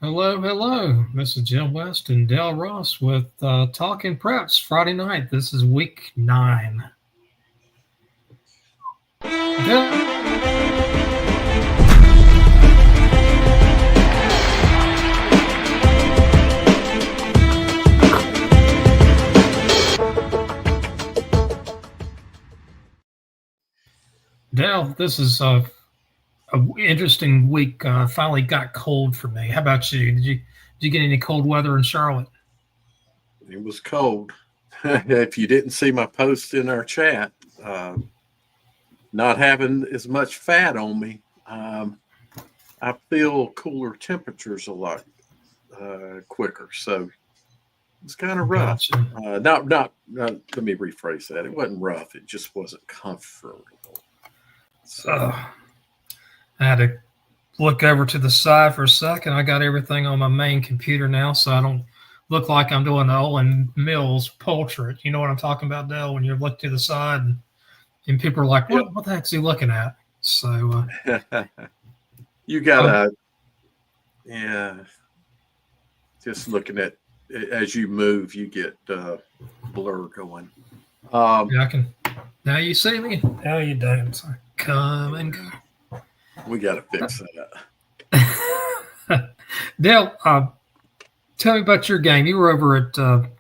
Hello, hello. This is Jim West and Dale Ross with Talking Preps Friday night. This is week 9. Dale, this is a interesting week. Finally got cold for me. How about you? Did you get any cold weather in Charlotte? It was cold. If you didn't see my post in our chat, uh, not having as much fat on me, I feel cooler temperatures a lot quicker. So it's kind of rough. Gotcha. Let me rephrase that. It wasn't rough. It just wasn't comfortable. So Uh, I had to look over to the side for a second. I got everything on my main computer now, so I don't look like I'm doing the Olin Mills portrait. You know what I'm talking about, Dale? When you look to the side and people are like, yeah, what the heck's he looking at? So you I'm gotta, yeah. Just looking at as you move, you get blur going. Um, Yeah, I can. Now you see me. How you doing? So come and we got to fix go. Dale, tell me about your game. You were over at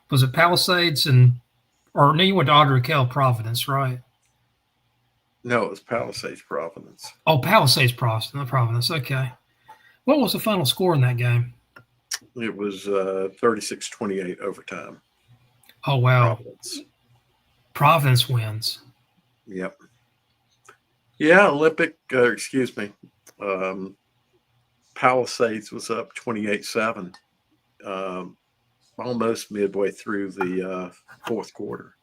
was it Palisades or no? You went to Audrey Kell Providence, right? No, it was Palisades, Providence. Oh, Palisades Providence. Okay. What was the final score in that game? It was 36-28 overtime. Oh wow, Providence. Providence wins. Yep. Yeah, Olympic. Excuse me. Um, Palisades was up 28-7, almost midway through the fourth quarter,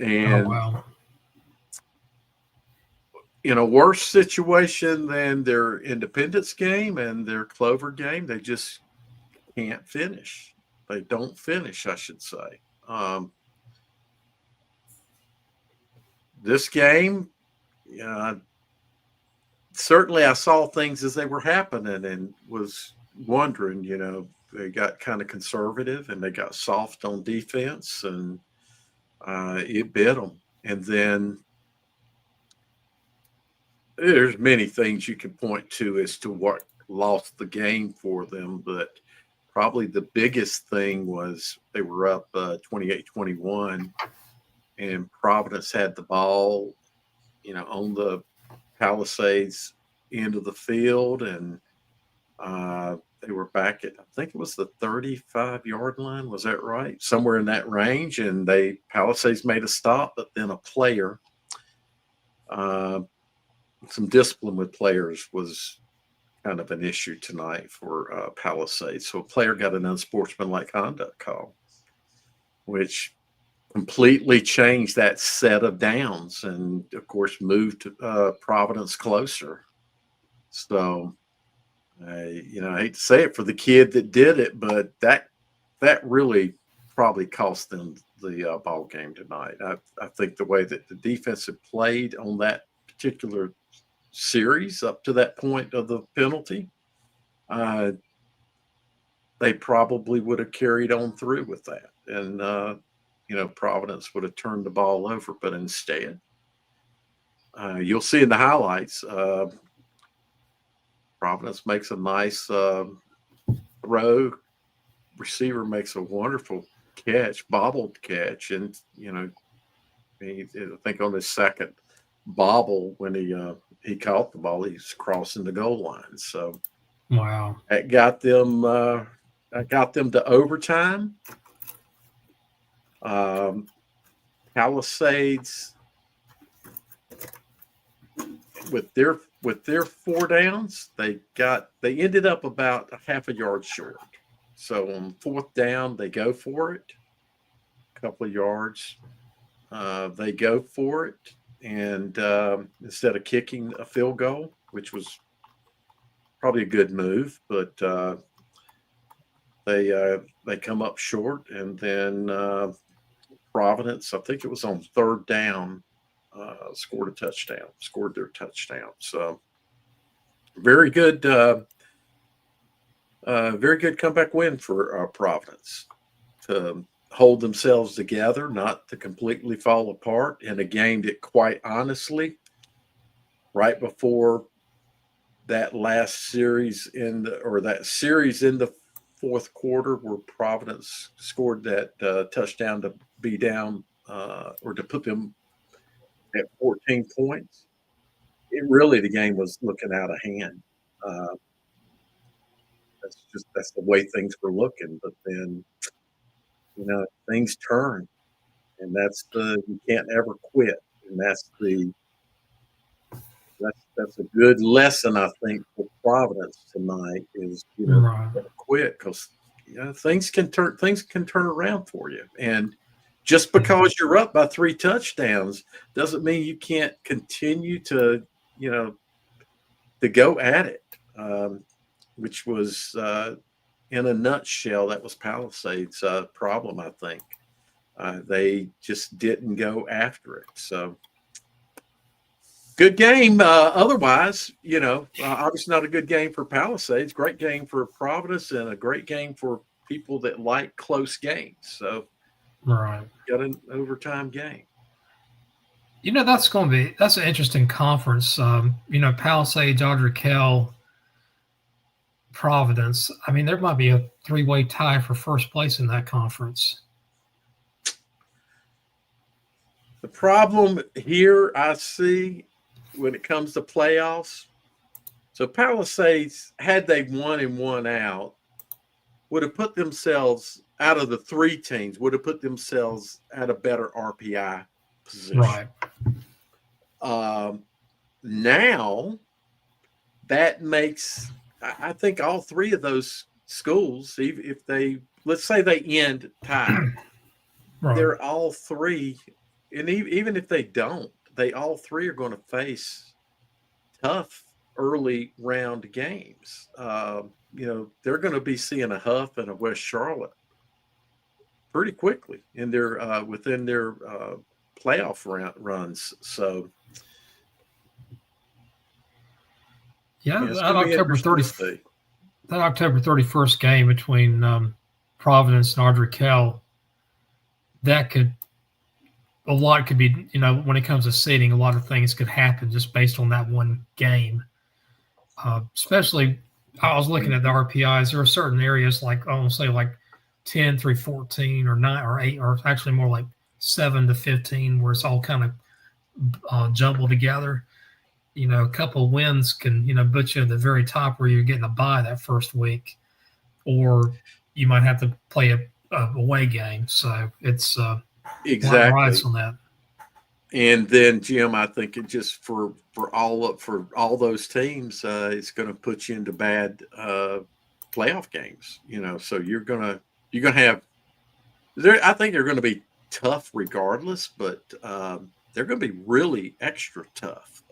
Oh and wow. in a worse situation than their Independence game and their Clover game, they just can't finish. They don't finish, I should say. This game, uh, certainly I saw things as they were happening and was wondering, they got kind of conservative and they got soft on defense and it bit them. And then there's many things you can point to as to what lost the game for them, but probably the biggest thing was they were up 28-21 and Providence had the ball, on the Palisades end of the field, and they were back at, I think it was the 35-yard line. Was that right? Somewhere in that range, and Palisades made a stop, but then a player, uh, some discipline with players was kind of an issue tonight for Palisades. So a player got an unsportsmanlike conduct call, which completely changed that set of downs and, of course, moved Providence closer. So, I hate to say it for the kid that did it, but that really probably cost them the ball game tonight. I think the way that the defense had played on that particular series up to that point of the penalty, they probably would have carried on through with that. And, Providence would have turned the ball over. But instead, you'll see in the highlights, Providence makes a nice throw. Receiver makes a wonderful catch, bobbled catch. And, I think on his second bobble when he caught the ball, he's crossing the goal line. So Wow. that got them to overtime. Palisades with their four downs, they ended up about a half a yard short. So on fourth down, they go for it, a couple of yards. They go for it, and instead of kicking a field goal, which was probably a good move, but they come up short, and then Providence, I think it was on third down, scored their touchdown. So very good Very good comeback win for Providence to hold themselves together, not to completely fall apart in a game that, quite honestly, right before that last series that series in the fourth quarter where Providence scored that touchdown to be down or to put them at 14 points, the game was looking out of hand. Uh, that's the way things were looking. But then, things turn, and you can't ever quit, and that's a good lesson, I think, for Providence tonight is, Right. quit because things can turn around for you. And just because you're up by 3 touchdowns doesn't mean you can't continue to, to go at it, which was in a nutshell, that was Palisades' problem, I think. They just didn't go after it. So good game. Otherwise, obviously not a good game for Palisades. Great game for Providence and a great game for people that like close games. So, Right. got an overtime game. That's an interesting conference. Palisades, Kell, Providence. I mean, there might be a 3-way tie for first place in that conference. The problem here I see when it comes to playoffs, so Palisades, had they won and won out, would have put themselves out of the 3 teams, would have put themselves at a better RPI position. Right. Now, that makes, I think, all 3 of those schools, if they, let's say they end tied, Right. they're all 3, and even if they don't, they all 3 are going to face tough early round games. They're going to be seeing a Huff and a West Charlotte pretty quickly in their within their playoff runs. So, that October 31st game between Providence and Kell, a lot could be, when it comes to seeding, a lot of things could happen just based on that one game. Especially, I was looking at the RPIs. There are certain areas like, I want to say like 10 through 14 or 9 or 8, or actually more like 7 to 15, where it's all kind of jumbled together. A couple of wins can, put you at the very top where you're getting a bye that first week, or you might have to play a away game. So it's exactly rides on that. And then, Jim, I think it just for all those teams, it's going to put you into bad playoff games. So you're gonna have I think they're going to be tough regardless, but they're going to be really extra tough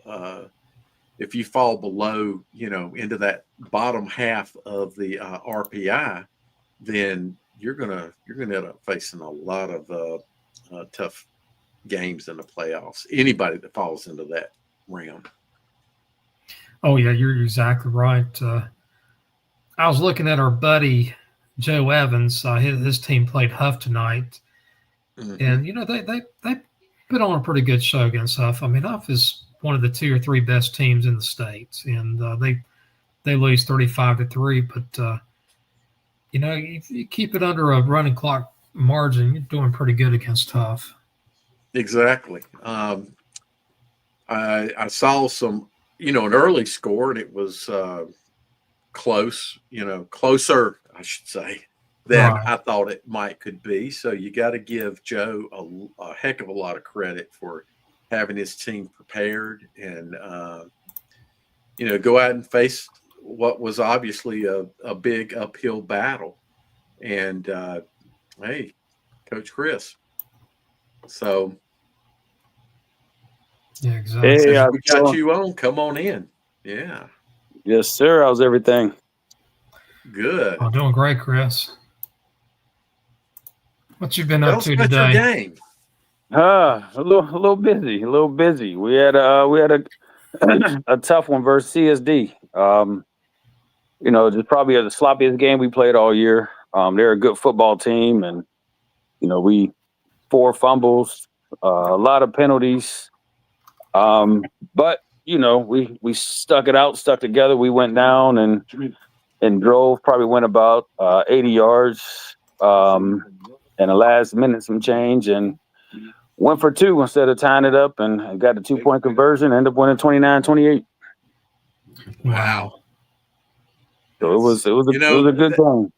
if you fall below, into that bottom half of the RPI. Then you're gonna end up facing a lot of tough games in the playoffs. Anybody that falls into that round. Oh yeah, you're exactly right. I was looking at our buddy Joe Evans. His team played Huff tonight, and they put on a pretty good show against Huff. I mean, Huff is one of the 2 or 3 best teams in the state, and they lose 35-3. But if you keep it under a running clock margin, you're doing pretty good against Huff. Exactly. I saw some, an early score, and it was close, closer, I should say, than I thought it could be. So you got to give Joe a heck of a lot of credit for having his team prepared and, go out and face what was obviously a big uphill battle. And, hey, Coach Chris. So, yeah, exactly. Hey, we got you on. Come on in. Yeah. Yes, sir. How's everything? Good. I'm doing great, Chris. What you been up to today? Your game. A little busy. We had a tough one versus CSD. just probably the sloppiest game we played all year. They're a good football team, and we 4 fumbles, a lot of penalties. But we stuck it out, stuck together. We went down and drove. Probably went about 80 yards in the last minute, some change, and went for 2 instead of tying it up, and got the 2-point conversion. Ended up winning 29-28. Wow. So it was a good game.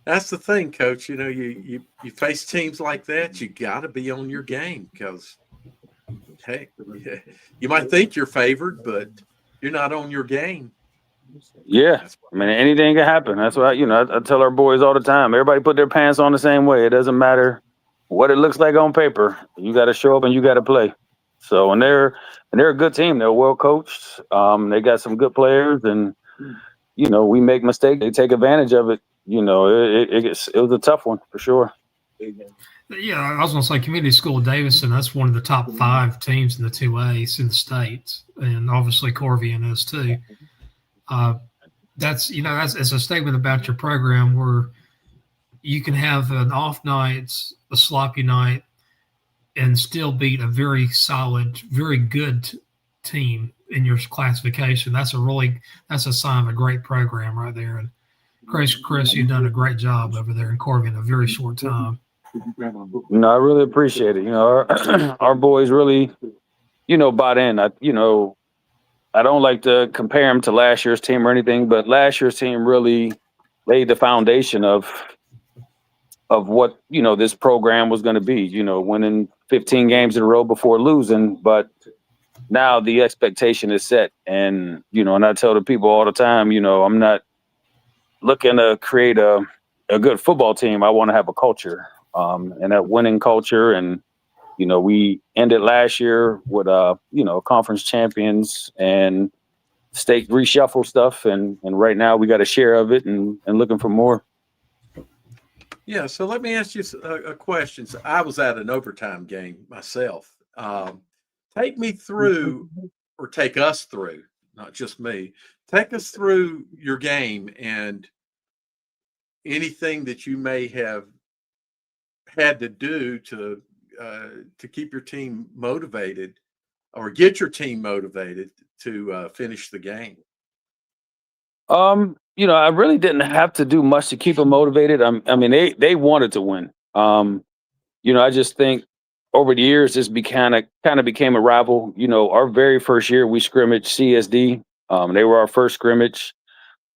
That's the thing, Coach. You face teams like that, you got to be on your game because, hey, you might think you're favored, but you're not on your game. Yeah, I mean, anything can happen. That's why I tell our boys all the time. Everybody put their pants on the same way. It doesn't matter what it looks like on paper. You got to show up and you got to play. So, and they're a good team. They're well coached. They got some good players, and we make mistakes. They take advantage of it. It was a tough one for sure. Yeah, I was going to say Community School of Davison, that's one of the top 5 teams in the 2As in the States. And obviously Corvian is too. That's it's a statement about your program where you can have an off night, a sloppy night, and still beat a very solid, very good team in your classification. That's a sign of a great program right there. And Chris, you've done a great job over there in Corby in a very short time. I really appreciate it. Our boys really, bought in. I don't like to compare them to last year's team or anything, but last year's team really laid the foundation of what this program was going to be. Winning 15 games in a row before losing, but now the expectation is set. And and I tell the people all the time, I'm not looking to create a good football team. I want to have a culture, and that winning culture. And we ended last year with conference champions and state reshuffle stuff, and right now we got a share of it and looking for more. Yeah, so let me ask you a question. So I was at an overtime game myself. Take me through, or take us through, not just me. Take us through your game and anything that you may have had to do to keep your team motivated or get your team motivated to finish the game. I really didn't have to do much to keep them motivated. I mean, they wanted to win. I just think over the years this kind of became a rival. Our very first year we scrimmaged CSD. They were our first scrimmage,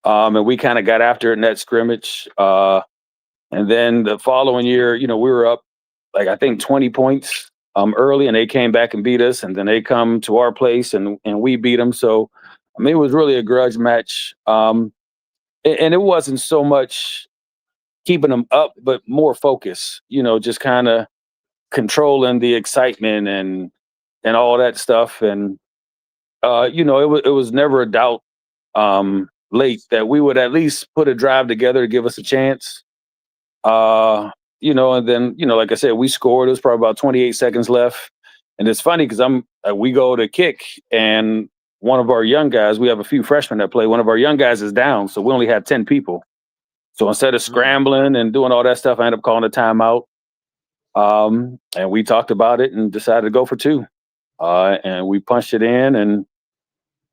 and we kind of got after it in that scrimmage. And then the following year, we were up like I think 20 points early, and they came back and beat us. And then they come to our place and we beat them. So I mean, it was really a grudge match. And it wasn't so much keeping them up, but more focus, just kind of controlling the excitement and all that stuff. And, it was never a doubt late that we would at least put a drive together to give us a chance. And then, like I said, we scored. It was probably about 28 seconds left. And it's funny because we go to kick, and one of our young guys, we have a few freshmen that play. One of our young guys is down, so we only had 10 people. So instead of scrambling and doing all that stuff, I ended up calling a timeout. And we talked about it and decided to go for 2. And we punched it in and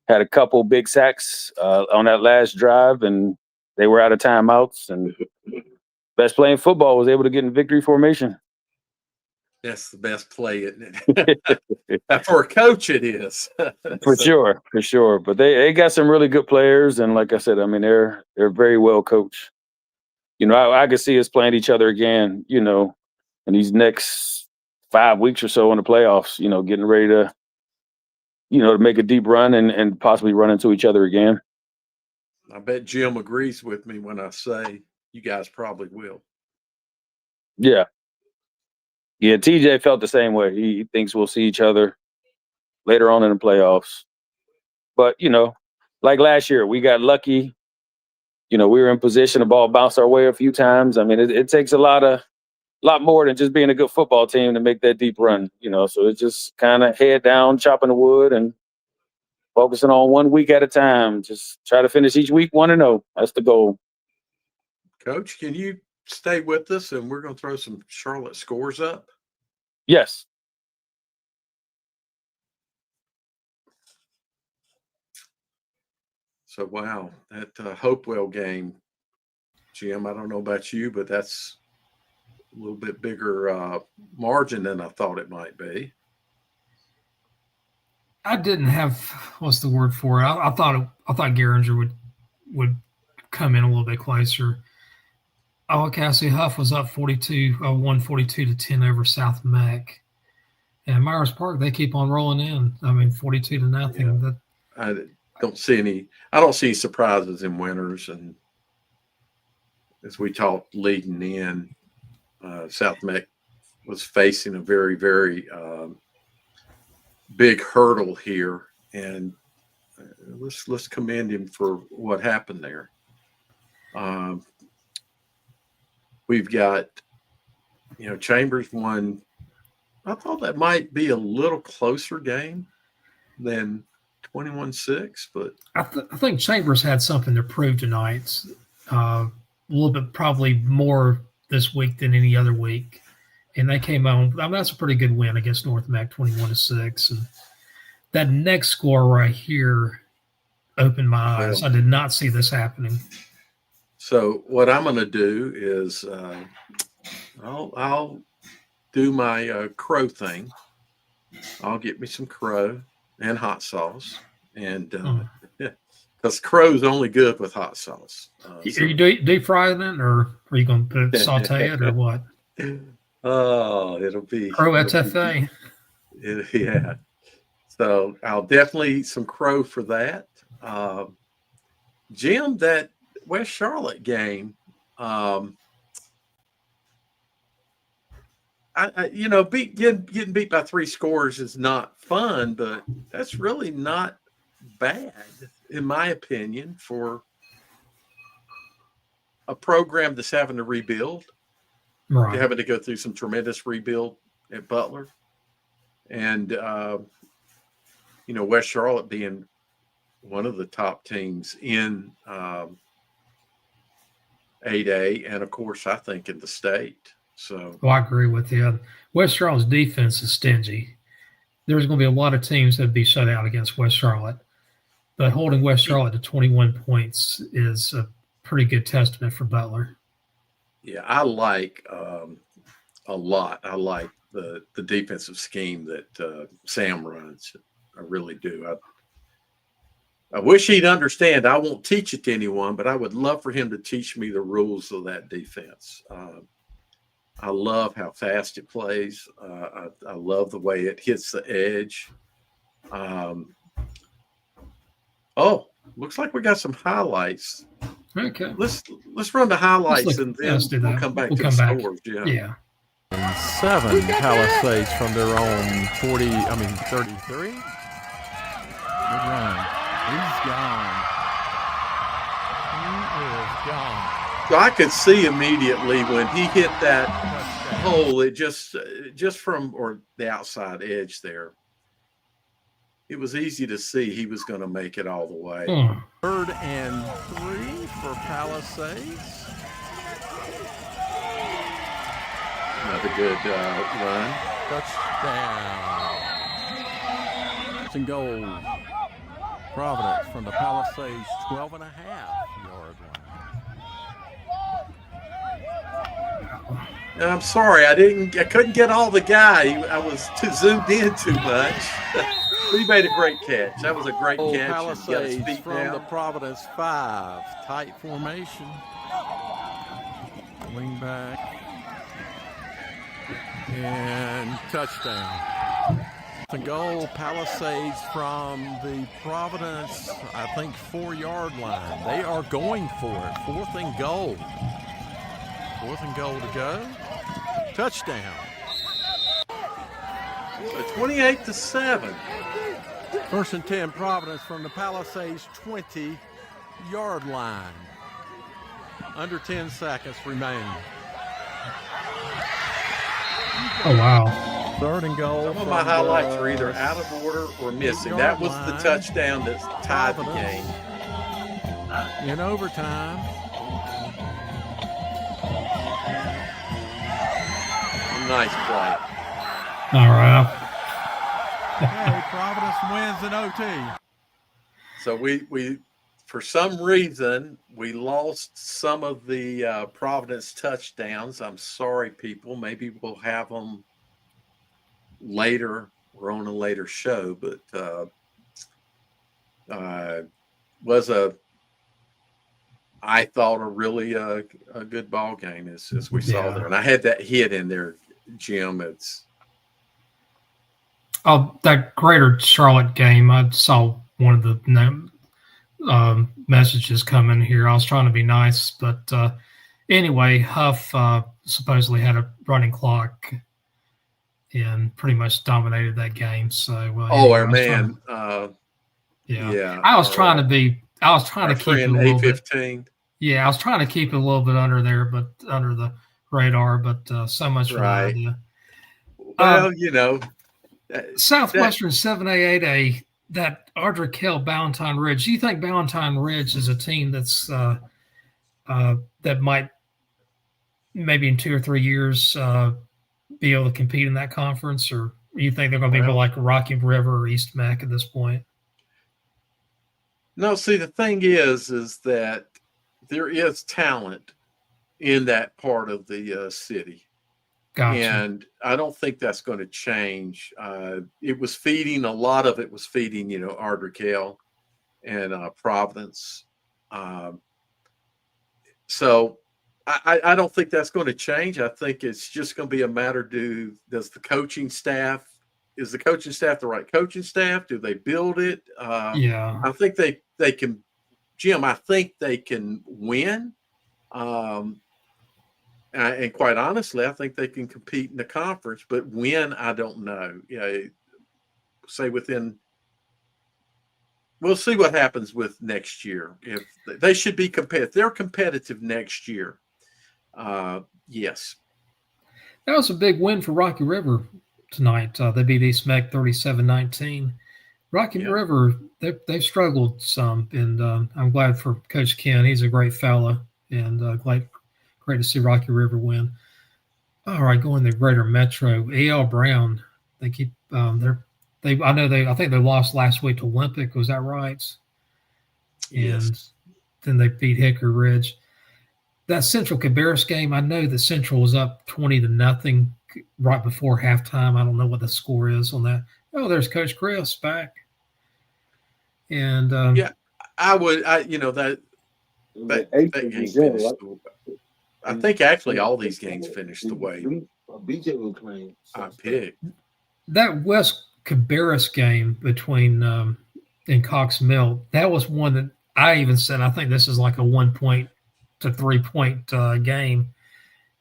had a couple big sacks on that last drive, and they were out of timeouts. And best play in football was able to get in victory formation. That's the best play, isn't it? For a coach, it is. For sure. But they got some really good players, and like I said, I mean they're very well coached. I could see us playing each other again. In these next 5 weeks or so in the playoffs. Getting ready to to make a deep run and possibly run into each other again. I bet Jim agrees with me when I say you guys probably will. Yeah. Yeah, TJ felt the same way. He thinks we'll see each other later on in the playoffs. But, like last year, we got lucky. We were in position, the ball bounced our way a few times. I mean, it takes a lot more than just being a good football team to make that deep run, So it's just kind of head down, chopping the wood, and Focusing on 1 week at a time. Just try to finish each week 1-0. That's the goal. Coach, can you stay with us, and we're going to throw some Charlotte scores up? Yes. So, wow, that Hopewell game, Jim, I don't know about you, but that's a little bit bigger margin than I thought it might be. I didn't have what's the word for it. I thought Geringer would come in a little bit closer. Oh, okay. I see Huff was up 142-10 over South Mac. And Myers Park, they keep on rolling in. I mean, 42-0. Yeah. I don't see any surprises in winners. And as we talked leading in, South Mac was facing a very, very big hurdle here. And let's commend him for what happened there. We've got, Chambers won. I thought that might be a little closer game than 21-6, but I think Chambers had something to prove tonight. A little bit probably more this week than any other week. And they came on. I mean, that's a pretty good win against North Mac, 21-6. And that next score right here opened my eyes. I did not see this happening. So what I'm going to do is I'll do my crow thing. I'll get me some crow and hot sauce, and because crow's only good with hot sauce. Are you deep frying it, or are you going to saute it, or what? Oh, it'll be crow etouffee. Yeah. So I'll definitely eat some crow for that. Jim, that West Charlotte game, getting beat by 3 scores is not fun, but that's really not bad, in my opinion, for a program that's having to rebuild. Right. Having to go through some tremendous rebuild at Butler. And, West Charlotte being one of the top teams in 8A, and, of course, I think in the state. So, I agree with you. West Charlotte's defense is stingy. There's going to be a lot of teams that would be shut out against West Charlotte. But holding West Charlotte to 21 points is a pretty good testament for Butler. Yeah, I like a lot. I like the defensive scheme that Sam runs. I really do. I wish he'd understand. I won't teach it to anyone, but I would love for him to teach me the rules of that defense. I love how fast it plays. I love the way it hits the edge. Looks like we got some highlights. Okay. Let's run the highlights and then we'll come back to the scores. Yeah. 7 Palisades from their own 33. Good run. He's gone. He is gone. So I could see immediately when he hit that hole, it just from the outside edge there, it was easy to see he was going to make it all the way. 3rd and 3 for Palisades. Another good run. Touchdown. It's and goal. Providence from the Palisades 12.5-yard line. I'm sorry, I couldn't get all the guy. I was too zoomed in too much. He made a great catch. That was a great catch. Palisades from the Providence 5. Tight formation. Wing back. And touchdown. And goal, Palisades from the Providence, I think, 4-yard line. They are going for it. 4th and goal. 4th and goal to go. Touchdown. So 28-7. 1st and 10, Providence from the Palisades 20-yard line. Under 10 seconds remain. Oh, wow. 3rd and goal. Some of my highlights are either out of order or missing. That was the touchdown that tied the game. In overtime. Nice play. All right. Okay, Providence wins in OT. So we for some reason we lost some of the Providence touchdowns. I'm sorry, people. Maybe we'll have them later or on a later show, but was I thought a really a good ball game as we saw there, and I had that hit in there, Jim. It's that Greater Charlotte game. I saw one of the messages come in here. I was trying to be nice, but anyway, Huff supposedly had a running clock and pretty much dominated that game. So, our man, yeah. I was trying to keep it a little bit. Yeah, I was trying to keep it a little bit under there, but under the radar. But so much for that idea. Well, Southwestern 7A, 8A, that Ardrey Hill, Ballantyne Ridge. Do you think Ballantyne Ridge is a team that's that might maybe in 2 or 3 years be able to compete in that conference, or do you think they're going to be like Rocky River or East Mac at this point? No, see, the thing is that there is talent in that part of the city. Gotcha. And I don't think that's going to change. It was feeding, a lot of it was feeding, Ardrey Hill and Providence. So I don't think that's going to change. I think it's just going to be a matter, is the coaching staff the right coaching staff? Do they build it? Yeah. I think they can, Jim, I think they can win. And quite honestly, I think they can compete in the conference, but when, I don't know. Say we'll see what happens with next year. If they should be competitive, they're competitive next year. Yes. That was a big win for Rocky River tonight. They beat East Mac 37-19. Rocky River, they've struggled some, and I'm glad for Coach Ken. He's a great fella, and great to see Rocky River win. All right, going to Greater Metro. A.L. Brown, they keep I think they lost last week to Olympic. Was that right? Yes. And then they beat Hickory Ridge. That Central Cabarrus game, I know that Central was up 20-0 right before halftime. I don't know what the score is on that. Oh, there's Coach Chris back. And I would. That game finished. I think actually all these games finished the way I picked. That West Cabarrus game between and Cox Mill, that was one that I even said I think this is like a 1-point to 3-point game,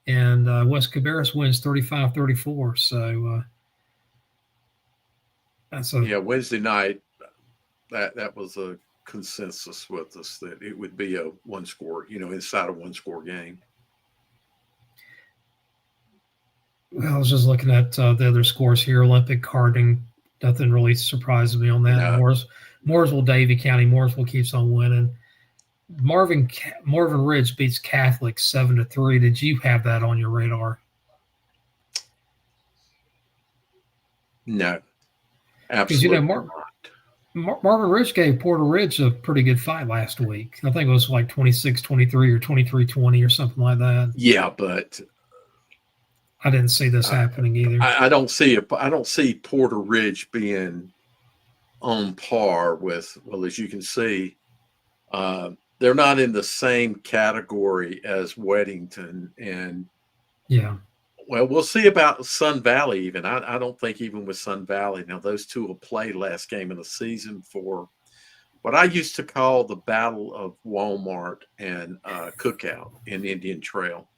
and West Cabarrus wins 35-34. So that's Wednesday night. That was a consensus with us that it would be a one-score, inside a one-score game. Well, I was just looking at the other scores here. Olympic, Harding, nothing really surprised me on that. No. Mooresville, Davie County, Mooresville keeps on winning. Marvin Ridge beats Catholic 7-3. Did you have that on your radar? No, absolutely not. Marvin Ridge gave Porter Ridge a pretty good fight last week. I think it was like 26-23 or 23-20 or something like that. Yeah, but I didn't see this happening either. I don't see Porter Ridge being on par with. Well, as you can see, they're not in the same category as Weddington and. Yeah. Well, we'll see about Sun Valley even. I don't think even with Sun Valley. Now, those two will play last game of the season for what I used to call the Battle of Walmart and Cookout in Indian Trail,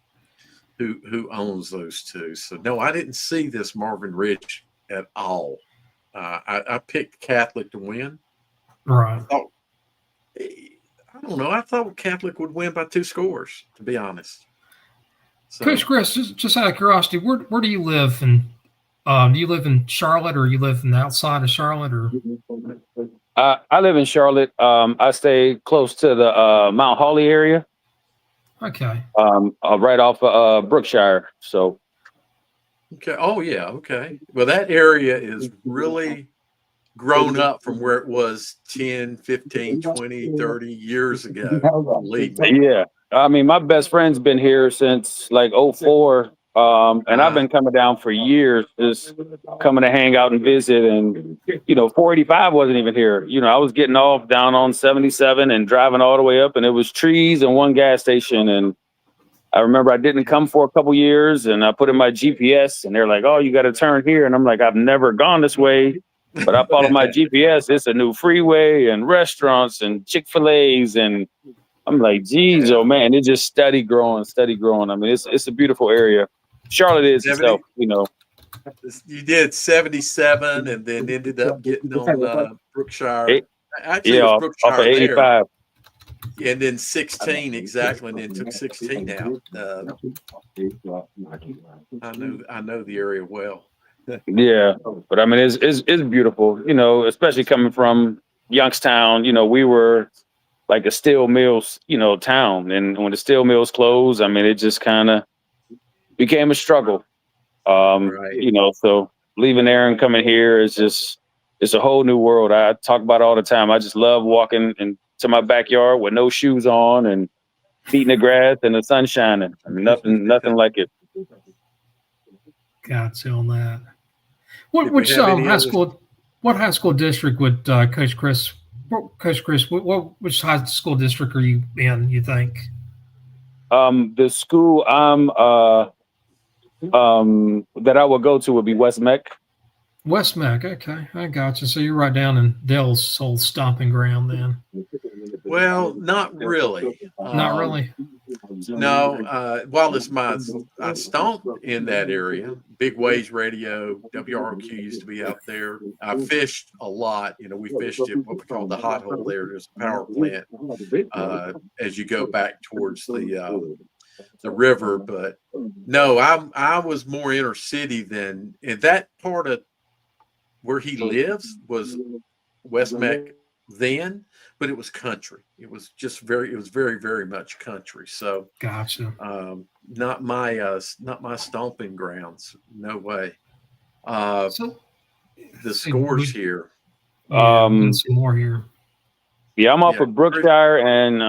who owns those two. So, no, I didn't see this Marvin Ridge at all. I picked Catholic to win. Right. I don't know. I thought Catholic would win by 2 scores, to be honest. So, Coach Chris, just out of curiosity, where do you live in Do you live in Charlotte, or you live in the outside of Charlotte, or? I live in Charlotte. I stay close to the Mount Holly area, Okay. right off Brookshire. So Okay. Oh, yeah. Okay. Well, that area is really grown up from where it was 10, 15, 20, 30 years ago. Believe me. yeah, I mean, my best friend's been here since like '04. And I've been coming down for years, just coming to hang out and visit. And, 485 wasn't even here. I was getting off down on 77 and driving all the way up, and it was trees and one gas station. And I remember I didn't come for a couple years, and I put in my GPS, and they're like, "Oh, you got to turn here." And I'm like, "I've never gone this way." But I follow my GPS. It's a new freeway and restaurants and Chick-fil-A's. And I'm like, geez, oh man, it's just steady growing. I mean, it's a beautiful area. Charlotte is 70? itself, You did 77 and then ended up getting on Brookshire. Actually, it was off Brookshire of 85. there. And then 16, exactly. And then took 16 out. I know the area well. Yeah, but I mean, it's beautiful, especially coming from Youngstown. We were like a steel mills, town. And when the steel mills closed, I mean, it just kind of became a struggle. Right. So leaving there and coming here is just, it's a whole new world. I talk about it all the time. I just love walking into my backyard with no shoes on and feet in the grass and the sun shining. I mean, nothing like it. Gotcha on that. Did we Which have any high other- school? What high school district would Coach Chris? Coach Chris, which high school district are you in? You think? The school that I would go to would be West Meck. West Mac. Okay, I got you. So you're right down in Dell's old stomping ground, then. Well, not really. Not really. No. While I stomped in that area, Big Waves Radio, WROQ used to be out there. I fished a lot. We fished at what we call the hot hole there. There's a power plant as you go back towards the river. But no, I was more inner city than in that part of where he lives was West Meck then, but it was country. It was very, very much country. So Gotcha. not my stomping grounds. No way. So The scores here. some more here. Yeah, I'm off of Brookshire and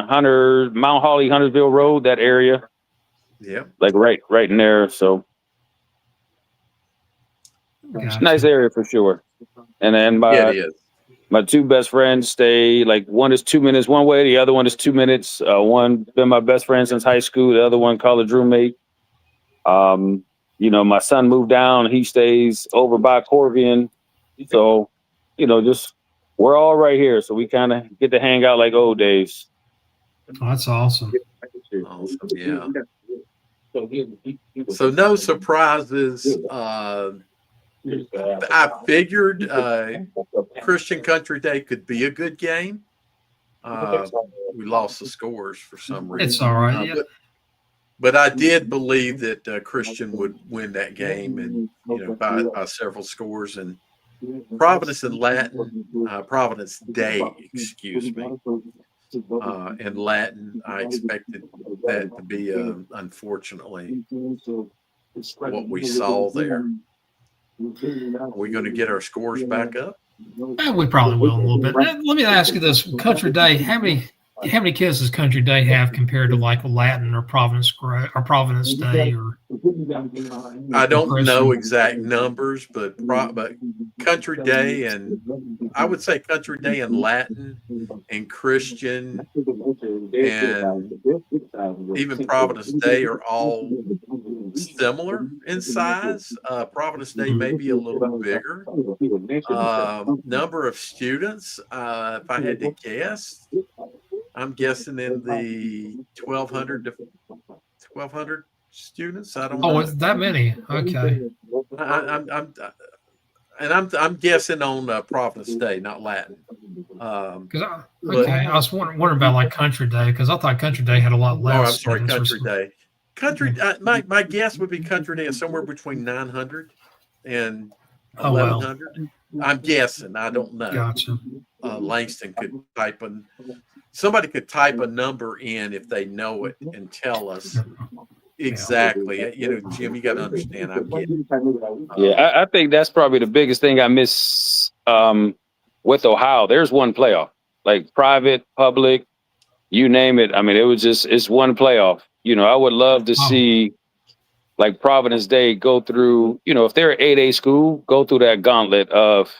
Mount Holly, Huntersville Road, that area. Yeah. Like right in there. So Gotcha. nice area for sure. And then It is. my two best friends stay, like, one is 2 minutes one way, the other one is 2 minutes. One been my best friend since high school, the other one college roommate. My son moved down, he stays over by Corvian. So, just we're all right here. So we kind of get to hang out like old days. Oh, that's awesome. Awesome. Yeah. So no surprises. I figured Christian Country Day could be a good game. We lost the scores for some reason. It's all right. Yeah. But I did believe that Christian would win that game, and by several scores. And Providence Day, excuse me. In Latin, I expected that to be unfortunately what we saw there. Are we going to get our scores back up? We probably will a little bit. Let me ask you this: Country Day, how many kids does Country Day have compared to like Latin or Providence Day? Or I don't know exact numbers, but Country Day and I would say Country Day and Latin and Christian and even Providence Day are all similar in size. Providence Day may be a little bigger. Number of students, if I had to guess, I'm guessing in the 1,200 students. I don't know. Oh, it's that many. Okay. I'm guessing on Providence Day, not Latin. I was wondering about like Country Day because I thought Country Day had a lot less. Oh, I'm sorry, students or Country something. Day. Country. My guess would be Country Day is somewhere between 900 and Oh, well. 1,100. I'm guessing. I don't know. Gotcha. Langston could type somebody could type a number in if they know it and tell us exactly. Jim, you got to understand. I'm kidding. Yeah, I think that's probably the biggest thing I miss with Ohio. There's one playoff, like private, public, you name it. I mean, it's one playoff. I would love to see like Providence Day go through, if they're an 8A school, go through that gauntlet of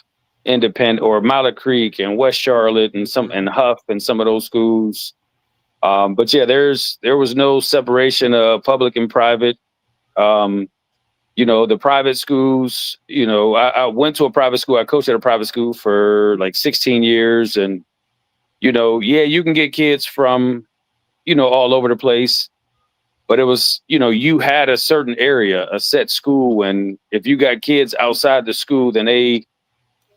Independent or Mallard Creek and West Charlotte and Huff and some of those schools. But yeah, there was no separation of public and private. The private schools, I went to a private school. I coached at a private school for like 16 years. And, you can get kids from, all over the place. But it was, you had a certain area, a set school. And if you got kids outside the school, then they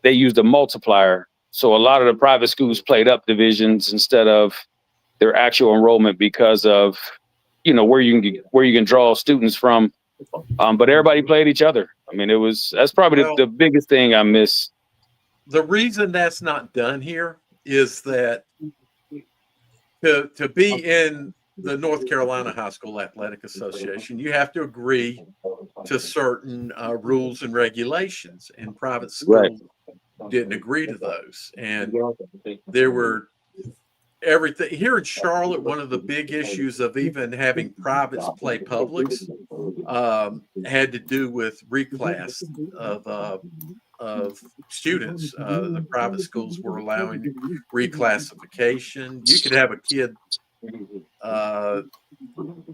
used a multiplier. So a lot of the private schools played up divisions instead of their actual enrollment because of, where you can draw students from. But everybody played each other. I mean, that's probably the biggest thing I miss. The reason that's not done here is that to be in the North Carolina High School Athletic Association, you have to agree to certain rules and regulations, and private schools didn't agree to those. And there were everything here in Charlotte. One of the big issues of even having privates play publics had to do with reclass of students. The private schools were allowing reclassification. You could have a kid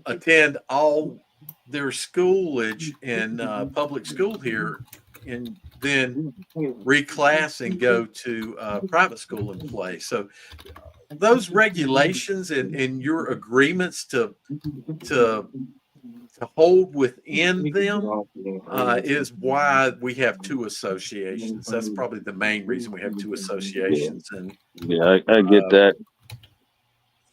attend all their schoolage in public school here and then reclass and go to private school and play. So those regulations and your agreements to hold within them is why we have two associations. That's probably the main reason we have two associations. And yeah, I get that.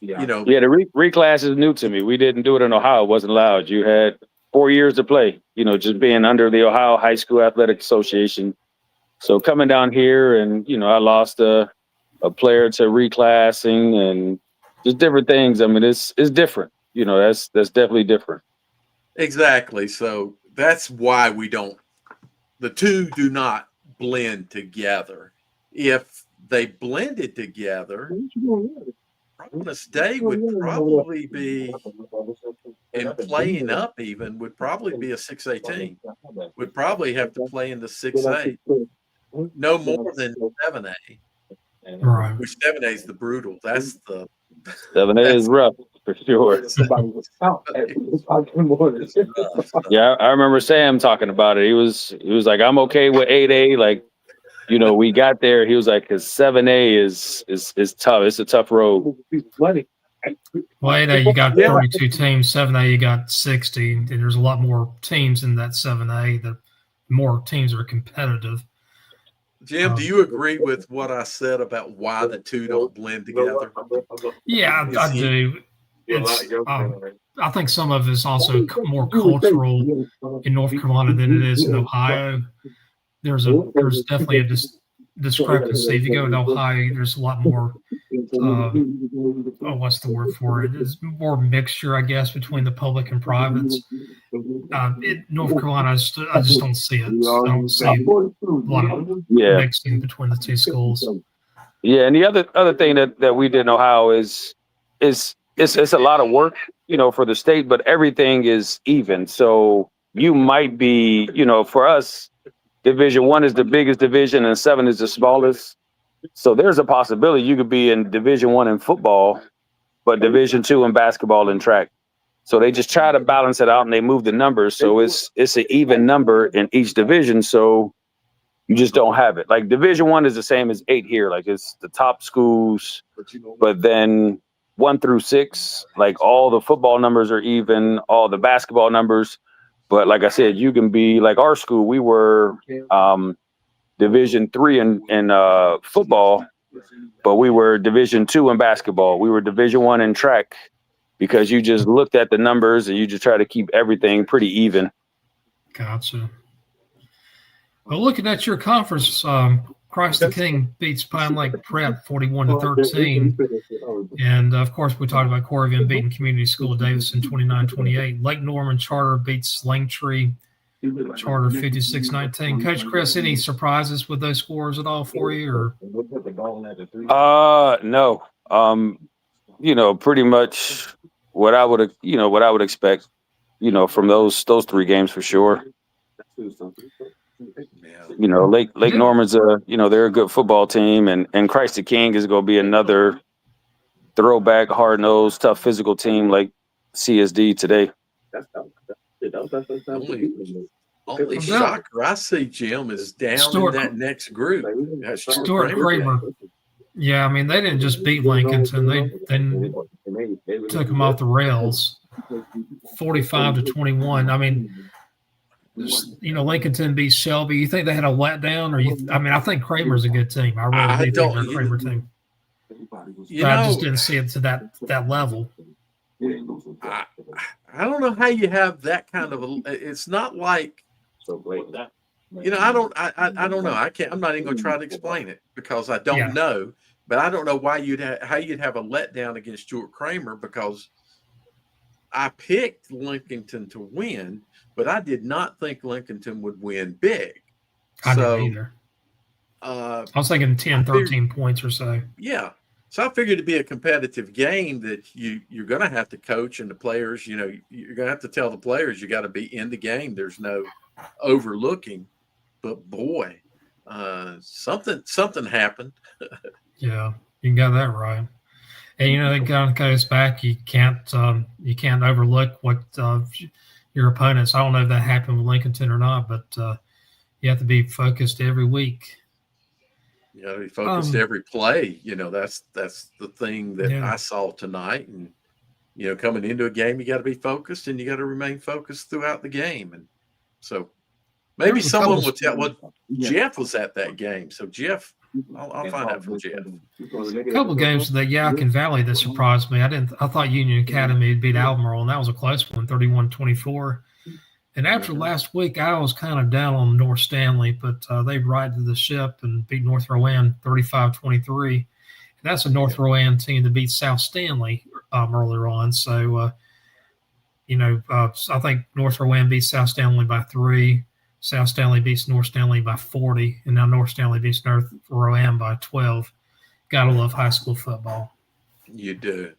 The reclass is new to me. We didn't do it in Ohio. It wasn't allowed. You had 4 years to play, just being under the Ohio High School Athletic Association. So coming down here and, I lost a player to reclassing and just different things. I mean, it's different. That's definitely different. Exactly. So that's why the two do not blend together. If they blended together, Providence Day would probably be, and playing up even, would probably be a 6A team. Would probably have to play in the 6A. No more than 7A. Right. Which 7A is the brutal. That's the 7A is rough for sure. Yeah, I remember Sam talking about it. He was like, I'm okay with 8A. Like, we got there. He was like, because 7A is tough. It's a tough road. Well, 8A, you got 32 teams. 7A, you got 60. And there's a lot more teams in that 7A. The more teams are competitive. Jim, do you agree with what I said about why the two don't blend together? Yeah, I do. I think some of it's also more cultural in North Carolina than it is in Ohio. There's definitely a discrepancy. If you go to Ohio, there's a lot more. What's the word for it? It's more mixture, I guess, between the public and privates. North Carolina, I just don't see it. I don't see a lot of mixing between the two schools. Yeah, and the other thing that we did in Ohio is it's a lot of work, for the state, but everything is even. So you might be, for us, Division I is the biggest division and 7 is the smallest. So there's a possibility you could be in Division I in football, but Division II in basketball and track. So they just try to balance it out and they move the numbers. So it's an even number in each division. So you just don't have it. Like Division I is the same as 8 here. Like it's the top schools, but then 1 through 6, like all the football numbers are even, all the basketball numbers. But like I said, you can be like our school. We were Division III in football, but we were Division II in basketball. We were Division I in track because you just looked at the numbers and you just try to keep everything pretty even. Gotcha. Well, looking at your conference, Christ the King beats Pine Lake Prep 41-13. And, of course, we talked about Corrigan beating Community School Davidson 29-28. Lake Norman Charter beats Langtree Charter 56-19. Coach Chris, any surprises with those scores at all for you? Or? No. Pretty much what I would expect, from those three games for sure. Lake Norman's they're a good football team, and Christ the King is going to be another throwback, hard-nosed, tough physical team like CSD today. Only shocker I see, Jim, is down in that next group. Stuart Kramer. Yeah, I mean, they didn't just beat Lincolnton. They took them off the rails, 45-21. I mean, Lincolnton beat Shelby. You think they had a letdown? I think Kramer's a good team. I really do think they're a Kramer team. I just didn't see it to that level. I don't know how you have that kind of it's not like, I don't know. I'm not even going to try to explain it because I don't know. But I don't know why how you'd have a letdown against Stuart Kramer, because I picked Lincolnton to win, but I did not think Lincolnton would win big. I didn't either. I was thinking 10, 13 points or so. Yeah. So I figured it'd be a competitive game that you're going to have to coach, and the players, you're going to have to tell the players you got to be in the game. There's no overlooking. But boy, something happened. Yeah, you got that right. And that kind of goes back. You can't overlook what your opponents. I don't know if that happened with Lincolnton or not, but you have to be focused every week. You got to be focused every play. That's the thing that I saw tonight. And coming into a game, you got to be focused, and you got to remain focused throughout the game. And so maybe someone will tell. Well, Jeff was at that game, so Jeff. I'll find out from Jeff. A couple games that Yadkin Valley that surprised me. I thought Union Academy would beat Albemarle, and that was a close one, 31-24. And after last week, I was kind of down on North Stanley, but they righted the ship and beat North Rowan 35-23. And that's a North Rowan team that beat South Stanley earlier on. So, I think North Rowan beat South Stanley by 3. South Stanley beats North Stanley by 40, and now North Stanley beats North Rowan by 12. Gotta love high school football. You do.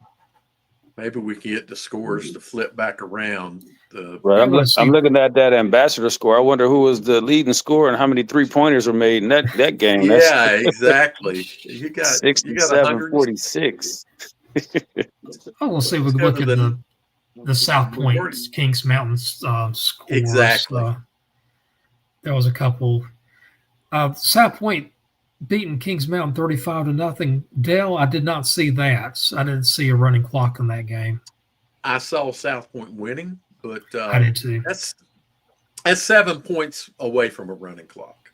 Maybe we can get the scores to flip back around. I'm looking at that ambassador score. I wonder who was the leading scorer and how many 3-pointers were made in that game. Yeah, exactly. You got 67-46. I want to see if we can look at the South Point Kings Mountain scores. Exactly. There was a couple. South Point beating Kings Mountain 35-0. Dale, I did not see that. I didn't see a running clock in that game. I saw South Point winning, but I did too. That's 7 points away from a running clock.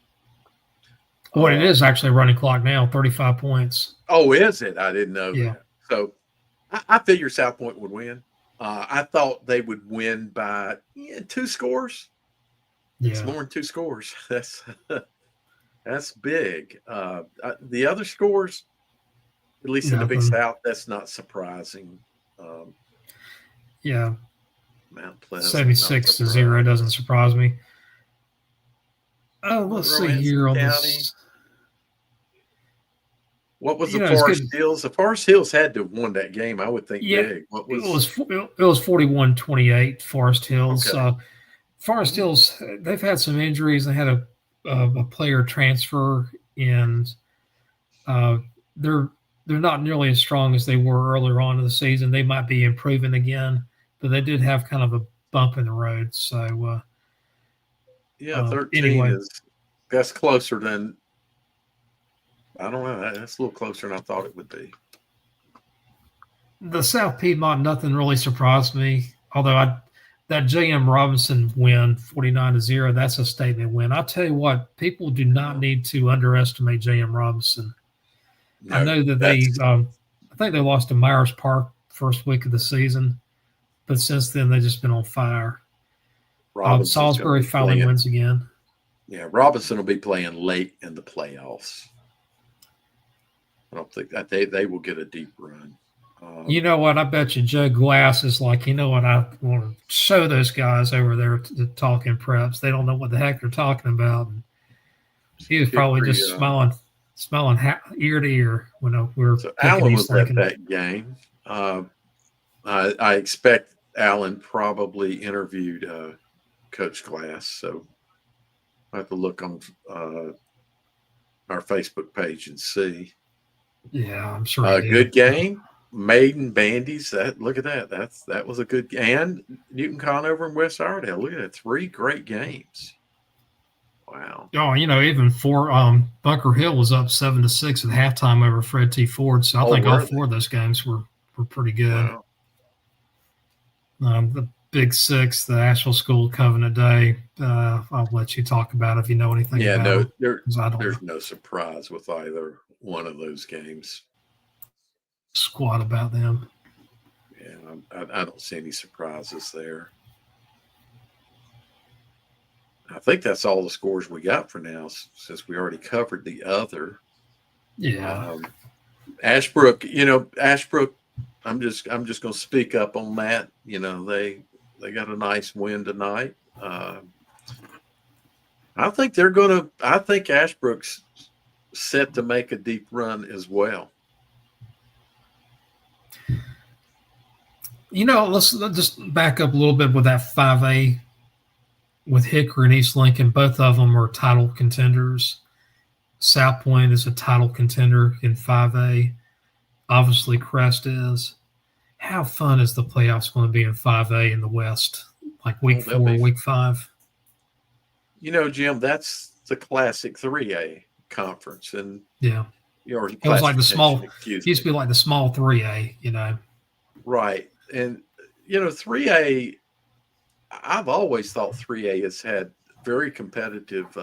Well, it is actually a running clock now, 35 points. Oh, is it? I didn't know that. So I figured South Point would win. I thought they would win by 2 scores. Yeah. It's more than 2 scores. That's big. The other scores, at least in the Big South, that's not surprising. Mount Pleasant 76-0 doesn't surprise me. Let's see here on this. What was the Forest Hills? The Forest Hills had to have won that game, I would think. Big. What was it was 41-28 Forest Hills. Okay. Forest Hills, they've had some injuries. They had a player transfer, and they're not nearly as strong as they were earlier on in the season. They might be improving again, but they did have kind of a bump in the road. So 13 that's closer than, I don't know. That's a little closer than I thought it would be. The South Piedmont, nothing really surprised me, although that J.M. Robinson win, 49-0, that's a statement win. I'll tell you what, people do not need to underestimate J.M. Robinson. No, I know that I think they lost to Myers Park first week of the season, but since then they've just been on fire. Salisbury finally wins again. Yeah, Robinson will be playing late in the playoffs. I don't think that they will get a deep run. You know what? I bet you Joe Glass is like, you know what? I want to show those guys over there talking preps. They don't know what the heck they're talking about. And he was probably Hickory, just smiling ear to ear when we were so picking Allen East was at Lincoln. that game. I expect Allen probably interviewed Coach Glass, so I have to look on our Facebook page and see. Yeah, I'm sure he did. Good game. Maiden Bandies. Look at that. That was a good game. And Newton Conover and West Iredell. Look at that. 3 great games. Wow. Oh, even Bunker Hill was up 7-6 at halftime over Fred T. Ford. So I think all 4 of those games were pretty good. Wow. The Big Six, the Asheville School Covenant Day. I'll let you talk about it if you know anything about it. There's no surprise with either one of those games. Squat about them. Yeah, I don't see any surprises there. I think that's all the scores we got for now, since we already covered the other. Yeah. Ashbrook, Ashbrook, I'm just going to speak up on that. They got a nice win tonight. I think Ashbrook's set to make a deep run as well. Let's just back up a little bit with that 5A with Hickory and East Lincoln. Both of them are title contenders. South Point is a title contender in 5A. Obviously, Crest is. How fun is the playoffs going to be in 5A in the West? Like week 4, week 5? Jim, that's the classic 3A conference. And yeah. It was like the small – it used to be like the small 3A, Right. And, 3A – I've always thought 3A has had very competitive,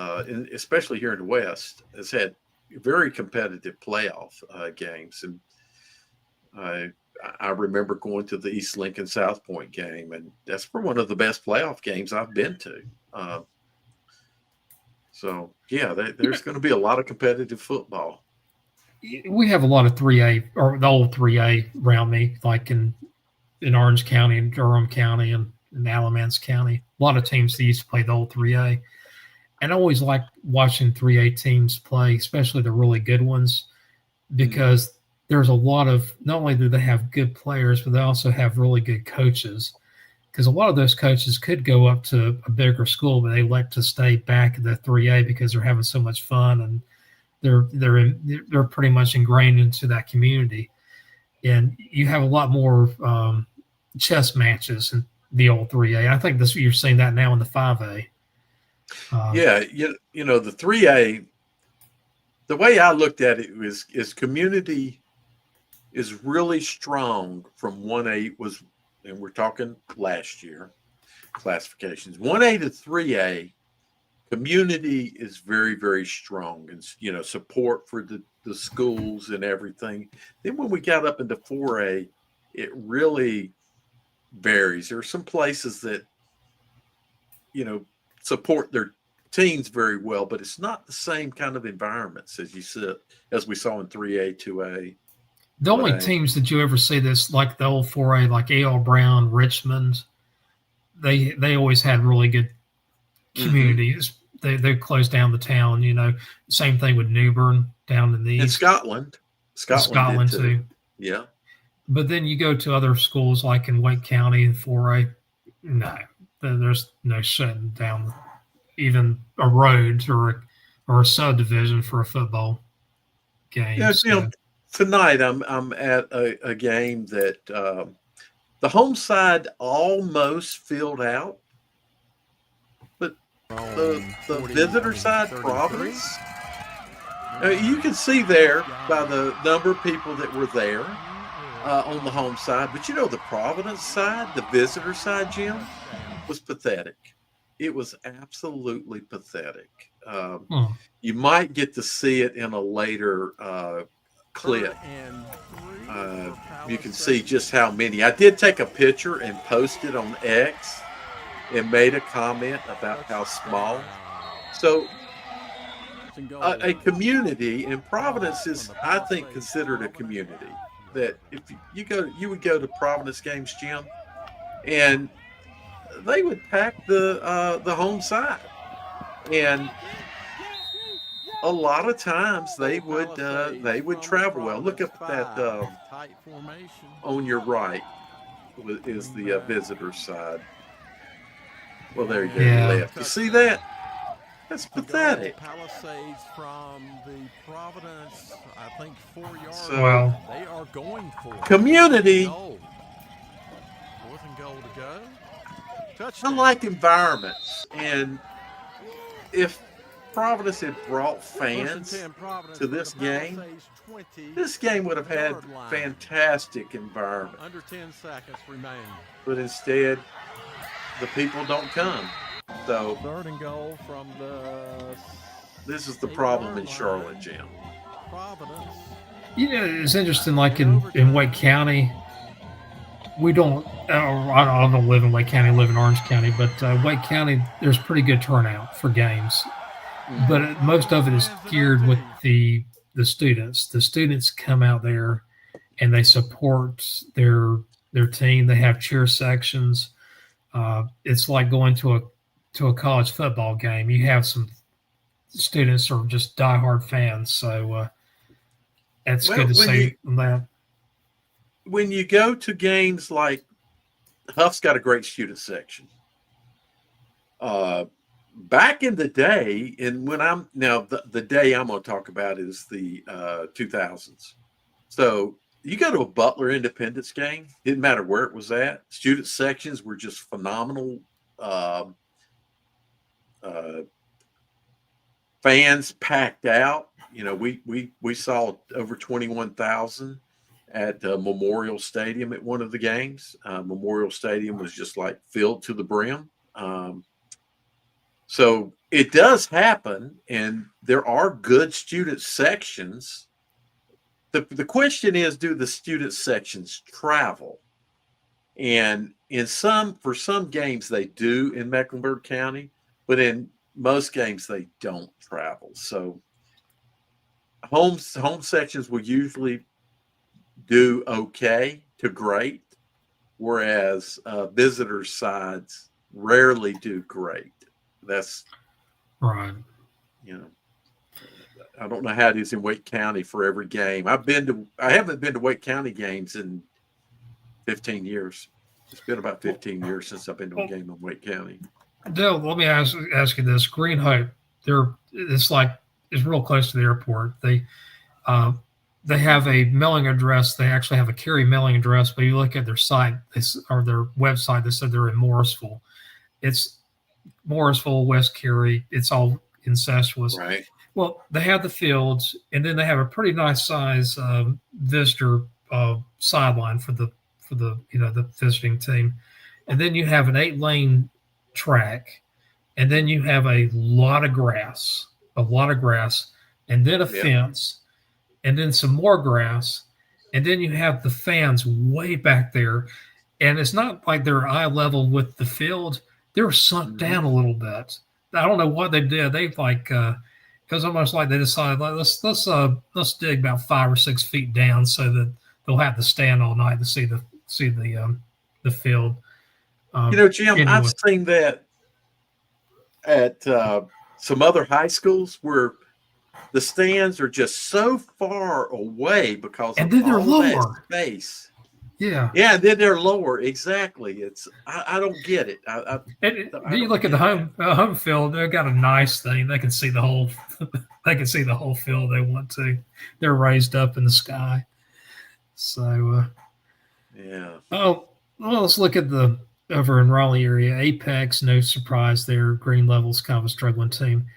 especially here in the West, has had very competitive playoff games. And I remember going to the East Lincoln South Point game, and that's for one of the best playoff games I've been to. So, yeah, there's going to be a lot of competitive football. We have a lot of 3A, or the old 3A around me, like in Orange County and Durham County and in Alamance County. A lot of teams that used to play the old 3A. And I always like watching 3A teams play, especially the really good ones, because there's a lot of, not only do they have good players, but they also have really good coaches. Because a lot of those coaches could go up to a bigger school, but they elect to stay back at the 3A because they're having so much fun and they're pretty much ingrained into that community. And you have a lot more chess matches in the old 3A. I think you're seeing that now in the 5A. The 3A, the way I looked at it is community is really strong from 1A and we're talking last year classifications. 1A to 3A, community is very, very strong, and support for the schools and everything. Then when we got up into 4A, it really varies. There are some places that support their teams very well, but it's not the same kind of environments as we saw in 3A, 2A. The only teams that you ever see this, like the old 4A, like A.L. Brown, Richmond, they always had really good communities. They closed down the town, Same thing with Newbern down in the east. And Scotland. Scotland too. Yeah. But then you go to other schools like in Wake County and 4A, no, there's no shutting down even a road or a subdivision for a football game. Yeah, tonight I'm at a game that the home side almost filled out, but the visitor side, Providence, you can see there by the number of people that were there on the home side. But the Providence side, the visitor side, Jim, was pathetic. It was absolutely pathetic. You might get to see it in a later clip. You can see just how many. I did take a picture and post it on X and made a comment about how small. So a community, and Providence is, I think, considered a community. That if you would go to Providence games, Jim, and they would pack the home side, and a lot of times they would travel well. Look up at that on your right is the visitor side. Well, there you go, Yeah. left. You see that? That's pathetic. Palisades from the Providence, I think 4-yard. So, Well, They are going for it. community. Fourth and goal to go. I Touchdown. like environments, and if Providence had brought fans to this game, this game would have had fantastic environment. Under 10 seconds remain. But instead, the people don't come. So Third and goal from the this is the problem in Charlotte, Jim. Providence. you know, it's interesting. Like in Wake County, we don't. I don't live in Wake County. I live in Orange County, but Wake County, there's pretty good turnout for games. But most of it is geared with the students. The students come out there and they support their team. They have cheer sections. It's like going to a college football game. You have some students who are just diehard fans. So it's good to see that. When you go to games like Huff's got a great student section. Back in the day, and when I'm now the day I'm going to talk about is the 2000s. So you go to a Butler Independence game, didn't matter where it was at. Student sections were just phenomenal. Fans packed out. You know, we saw over 21,000 at Memorial Stadium at one of the games. Memorial Stadium was just like filled to the brim. So it does happen, and there are good student sections. The question is, do the student sections travel? And for some games they do in Mecklenburg County, but in most games they don't travel. So home sections will usually do okay to great, whereas visitor sides rarely do great. That's Right. You know, I don't know how it is in Wake County for every game. I haven't been to Wake County games in 15 years. It's been about 15 years since I've been to a game in Wake County. Dale, let me ask you this: Green Hope, it's real close to the airport. They have a mailing address. They actually have a Cary mailing address. But you look at their site or their website, they said they're in Morrisville. It's Morrisville, West Cary. It's all incestuous. Right. Well, they have the fields, and then they have a pretty nice size visitor sideline for the the visiting team, and then you have an 8-lane track, and then you have a lot of grass, and then a fence, and then some more grass, and then you have the fans way back there, and it's not like they're eye level with the field. They're sunk down a little bit. I don't know what they did. They because almost like they decided, let's dig about 5 or 6 feet down so that they'll have to stand all night to see the field. Jim, anyway. I've seen that at some other high schools where the stands are just so far away because and then they're lower that space. Yeah, and then they're lower. Exactly. It's I don't get it. You look at the home field. They've got a nice thing. They can see the whole. They can see the whole field they want to. They're raised up in the sky. So. Yeah. Oh, well, let's look at the over in Raleigh area. Apex, no surprise there. Green Level's kind of a struggling team.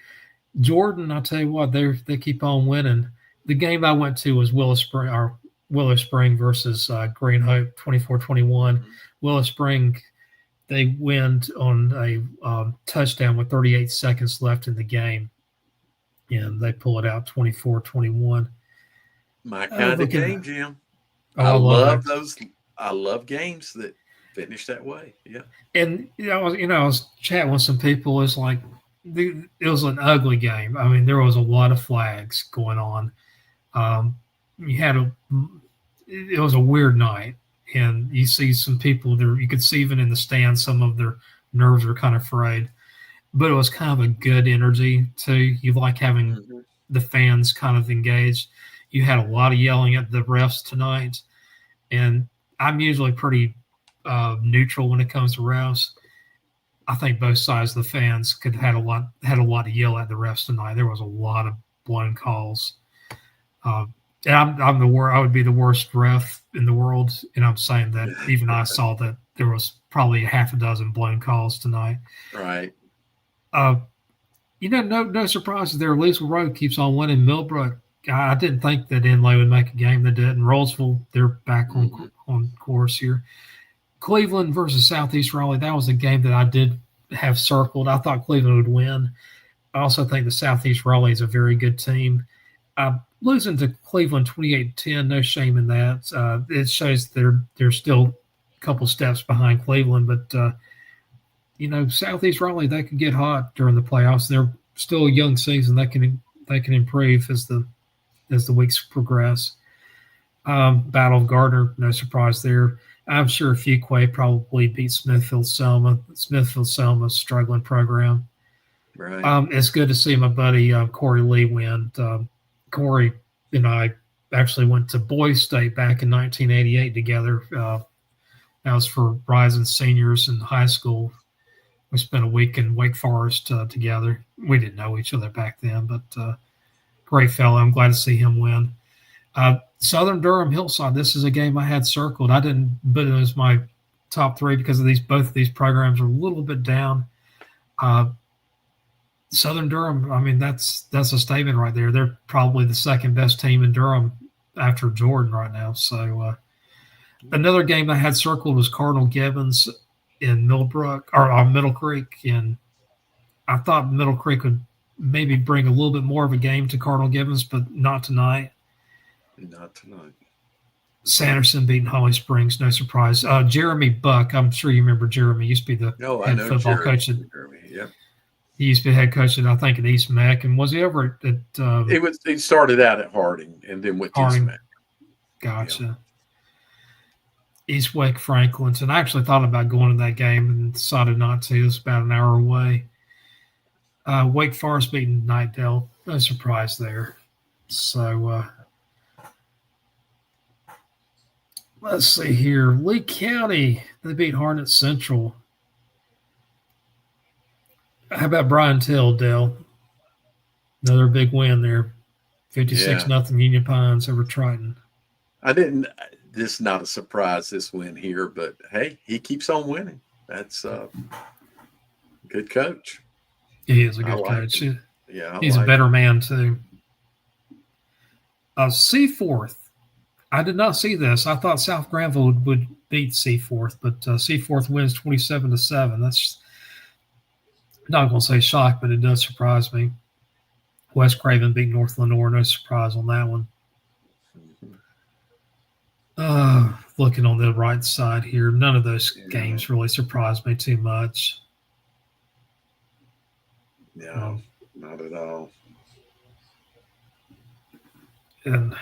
Jordan, I tell you what, they keep on winning. The game I went to was Willow Spring versus Green Hope, 24-21. Willow Spring, they win on a touchdown with 38 seconds left in the game, and they pull it out 24-21. My kind of game, Jim. Oh, I love those. I love games that finish that way. Yeah. And I was chatting with some people. It's like it was an ugly game. I mean, there was a lot of flags going on. You had it was a weird night, and you see some people there. You could see even in the stands, some of their nerves were kind of frayed, but it was kind of a good energy too. You like having the fans kind of engaged. You had a lot of yelling at the refs tonight, and I'm usually pretty neutral when it comes to refs. I think both sides of the fans could had a lot to yell at the refs tonight. There was a lot of blown calls. And I'm the worst. I would be the worst ref in the world, and I'm saying that even I saw that there was probably half a dozen blown calls tonight. Right. No surprises there. Leesville Road keeps on winning. Millbrook, I didn't think that Inlay would make a game. They did. And Rollsville, they're back on course here. Cleveland versus Southeast Raleigh, that was a game that I did have circled. I thought Cleveland would win. I also think the Southeast Raleigh is a very good team. Losing to Cleveland 28-10, no shame in that. It shows they're still a couple steps behind Cleveland, but Southeast Raleigh, they could get hot during the playoffs. They're still a young season. They can improve as the weeks progress. Battle of Gardner, no surprise there. I'm sure Fuquay probably beat Smithfield-Selma. Smithfield-Selma's struggling program. Right. It's good to see my buddy Corey Lee win. Corey and I actually went to Boys State back in 1988 together. That was for rising seniors in high school. We spent a week in Wake Forest together. We didn't know each other back then, but great fellow. I'm glad to see him win. Southern Durham Hillside. This is a game I had circled. I didn't put it as my top three because of both of these programs are a little bit down. Southern Durham, I mean, that's a statement right there. They're probably the second best team in Durham after Jordan right now. So another game I had circled was Cardinal Gibbons in Middle Creek, and I thought Middle Creek would maybe bring a little bit more of a game to Cardinal Gibbons, but not tonight. Not tonight. Sanderson beating Holly Springs, no surprise. Jeremy Buck, I'm sure you remember Jeremy. He used to be the head football coach. Yep. He used to be head coach at, I think, at East Mac. And was he ever at He started out at Harding and then went to East Mac. Gotcha. Yeah. East Wake Franklin. And I actually thought about going to that game and decided not to. It's about an hour away. Wake Forest beating Knightdale. No surprise there. So let's see here. Lee County, they beat Harnett Central. How about Brian Till, Dale? Another big win there. 56-0 Union Pines over Triton. This is not a surprise, this win here, but hey, he keeps on winning. That's a good coach. He is a good coach. Yeah, he's a better man too. Seaforth. I did not see this. I thought South Granville would beat Seaforth, but Seaforth wins 27-7. That's not going to say shock, but it does surprise me. West Craven beat North Lenore. No surprise on that one. Looking on the right side here, none of those games really surprised me too much. No, not at all. And a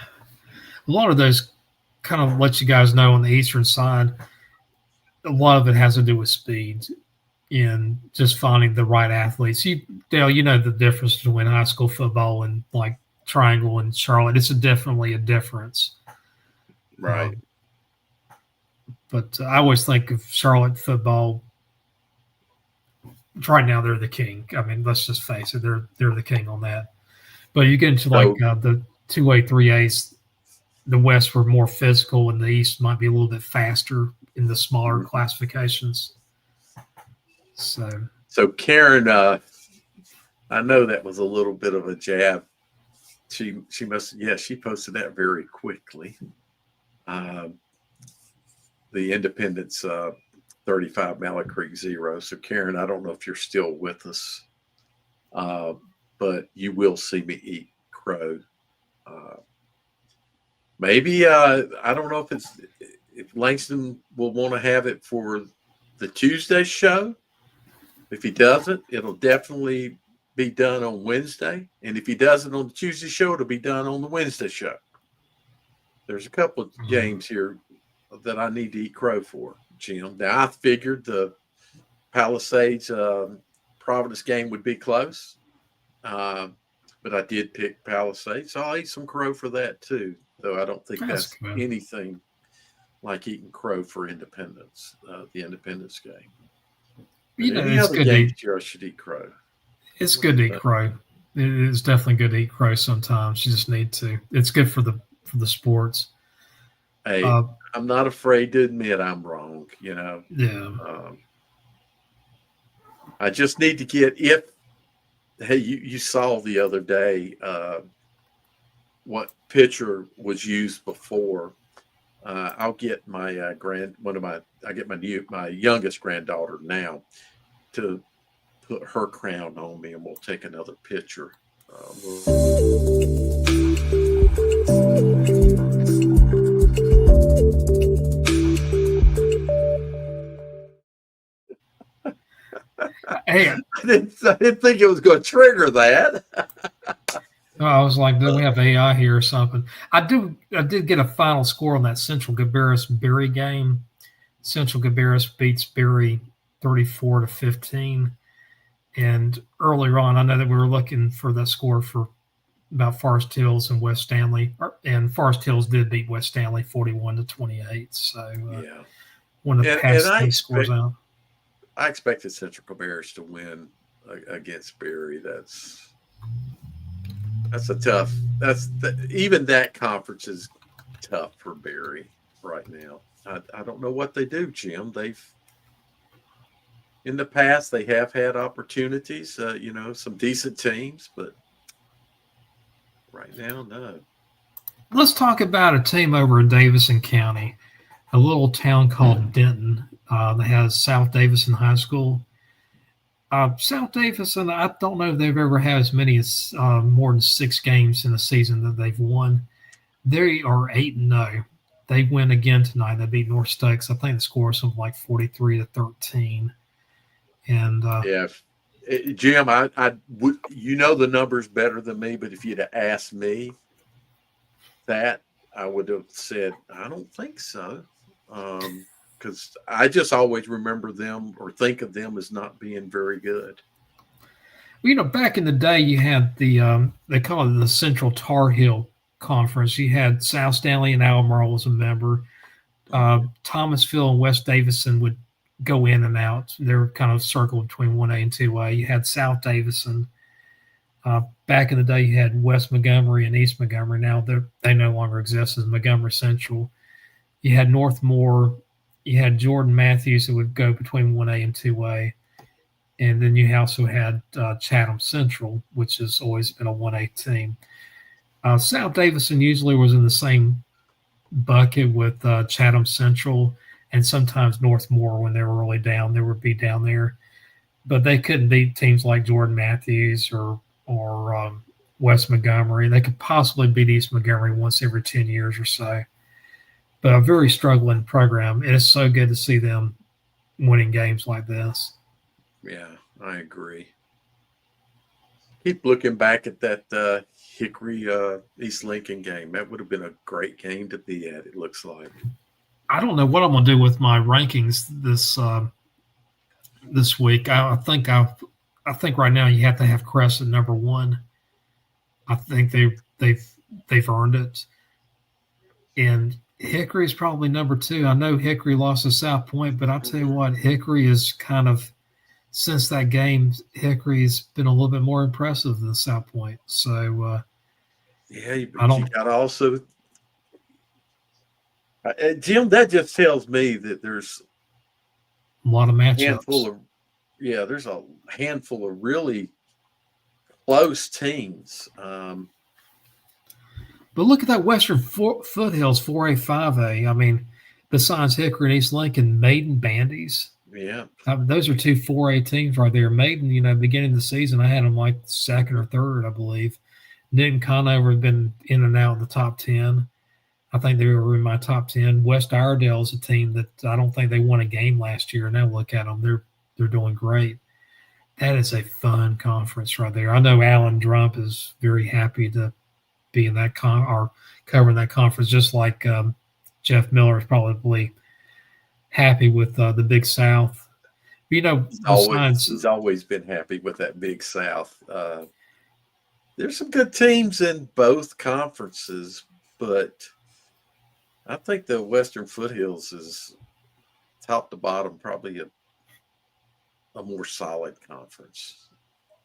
lot of those kind of let you guys know on the eastern side, a lot of it has to do with speed and just finding the right athletes. Dale, you know the difference between high school football and like Triangle and Charlotte. It's definitely a difference. Right. But I always think of Charlotte football. Right now, they're the king. I mean, let's just face it; they're the king on that. But you get into the 2A, 3As, the West were more physical, and the East might be a little bit faster in the smaller classifications. So Karen, I know that was a little bit of a jab. She posted that very quickly. The Independence 35, Mallet Creek 0. So Karen, I don't know if you're still with us, but you will see me eat crow. Maybe I don't know if Langston will want to have it for the Tuesday show. If he doesn't, it'll definitely be done on Wednesday. And if he does it on the Tuesday show, it'll be done on the Wednesday show. There's a couple of games here that I need to eat crow for, Jim. Now, I figured the Palisades Providence game would be close. But I did pick Palisades, so I'll eat some crow for that too. Though I don't think that's good. anything like eating crow for Independence, the Independence game. You know, any it's other good to games eat. here, I should eat crow. It's good to eat crow. It is definitely good to eat crow sometimes. You just need to. It's good for the sports. Hey, I'm not afraid to admit I'm wrong. You know. Yeah. I just need to get Hey, you saw the other day what pitcher was used before. I'll get my my youngest granddaughter now to put her crown on me, and we'll take another picture. Hey, I didn't think it was going to trigger that. I was like, do we have AI here or something? I did get a final score on that Central Gabarris Berry game. Central Gabarris beats Berry 34-15. And earlier on, I know that we were looking for that score for about Forest Hills and West Stanley, and Forest Hills did beat West Stanley 41-28. So Yeah, one of the past three scores out. I expected Central Cabarrus to win against Berry. That's a tough. Even that conference is tough for Berry right now. I don't know what they do, Jim. In the past they have had opportunities. Some decent teams, but right now, no. Let's talk about a team over in Davison County, a little town called Denton. That has South Davison High School. South Davison, I don't know if they've ever had as many as more than 6 games in a season that they've won. They are 8-0. They win again tonight. They beat North Stokes. I think the score is something like 43-13. And Jim, I would, the numbers better than me, but if you'd have asked me that, I would have said I don't think so. Because I just always remember them or think of them as not being very good. Back in the day, you had the they call it the Central Tar Heel Conference. You had South Stanley and Albemarle as a member. Thomasville and West Davison would go in and out. They were kind of circled between 1A and 2A. You had South Davison. Back in the day, you had West Montgomery and East Montgomery. Now they no longer exist as Montgomery Central. You had Northmore. You had Jordan Matthews who would go between 1A and 2A. And then you also had Chatham Central, which has always been a 1A team. South Davison usually was in the same bucket with Chatham Central and sometimes Northmore when they were really down. They would be down there. But they couldn't beat teams like Jordan Matthews or West Montgomery. They could possibly beat East Montgomery once every 10 years or so. But a very struggling program. It is so good to see them winning games like this. Yeah, I agree. Keep looking back at that Hickory East Lincoln game. That would have been a great game to be at, it looks like. I don't know what I'm going to do with my rankings this week. I think right now you have to have Crescent number 1. I think they've earned it. And Hickory is probably number 2. I know Hickory lost to South Point, but I'll tell you what, Hickory is kind of, since that game, Hickory's been a little bit more impressive than South Point. So, yeah, you got to also, Jim, that just tells me that there's a lot of matchups. There's a handful of really close teams. But look at that Western Foothills 4A, 5A. I mean, besides Hickory and East Lincoln, Maiden, Bandies. Yeah. Those are 2 4A teams right there. Maiden, beginning of the season, I had them like 2nd or 3rd, I believe. Newton Conover had been in and out of the top 10. I think they were in my top 10. West Iredale is a team that I don't think they won a game last year. Now look at them. They're doing great. That is a fun conference right there. I know Alan Drump is very happy to be in that or covering that conference, just like Jeff Miller is probably happy with the Big South. You know, He's always been happy with that Big South. There's some good teams in both conferences, but I think the Western Foothills is top to bottom probably a more solid conference.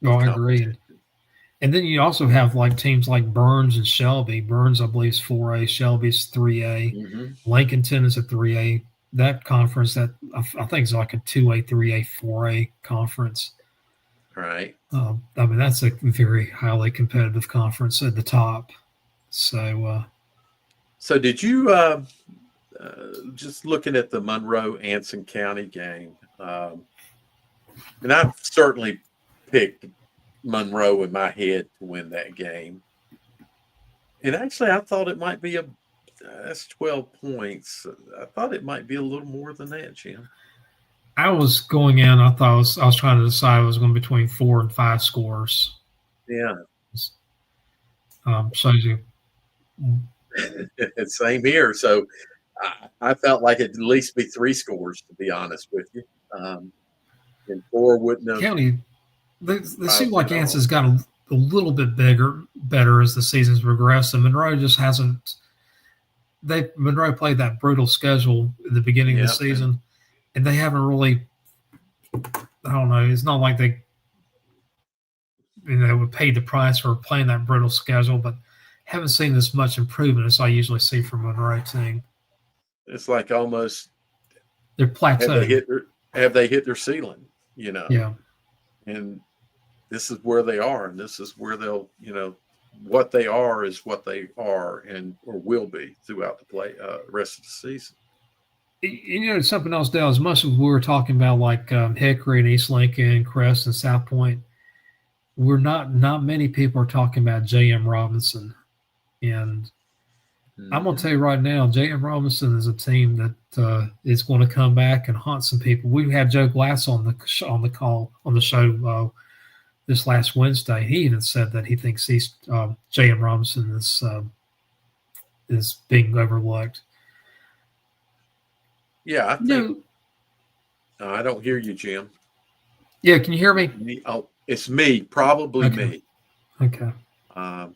Oh, I agree. And then you also have like teams like Burns and Shelby. Burns, I believe, is 4A. Shelby's 3A. Mm-hmm. Lincolnton is a 3A. That conference, that I think is like a 2A, 3A, 4A conference. Right. I mean, that's a very highly competitive conference at the top. So did you just looking at the Monroe-Anson County game, and I've certainly picked Monroe in my head to win that game. And actually, I thought it might be that's 12 points. I thought it might be a little more than that, Jim. I was going in. I thought I was trying to decide I was going between 4 and 5 scores. Yeah. So you. Same here. So I felt like it'd at least be 3 scores, to be honest with you. And 4 wouldn't have. County, they seem like Anson's got a little bit better as the season's progressed, and Monroe just hasn't. Monroe played that brutal schedule at the beginning of the season, and they haven't really. I don't know. It's not like they, would pay the price for playing that brutal schedule, but haven't seen this much improvement as I usually see from Monroe team. It's like almost they're plateauing. Have they hit their ceiling? Yeah. And this is where they are, and this is where they'll, what they are is what they are and or will be throughout the rest of the season. Something else, Dale, as much as we were talking about like Hickory and East Lincoln, Crest and South Point, we're not many people are talking about J.M. Robinson. And I'm going to tell you right now, J.M. Robinson is a team that is going to come back and haunt some people. We had Joe Glass on the show this last Wednesday. He even said that he thinks J.M. Robinson is being overlooked. Yeah, I think. I don't hear you, Jim. Yeah, can you hear me? Oh, it's me. Probably me. Okay. I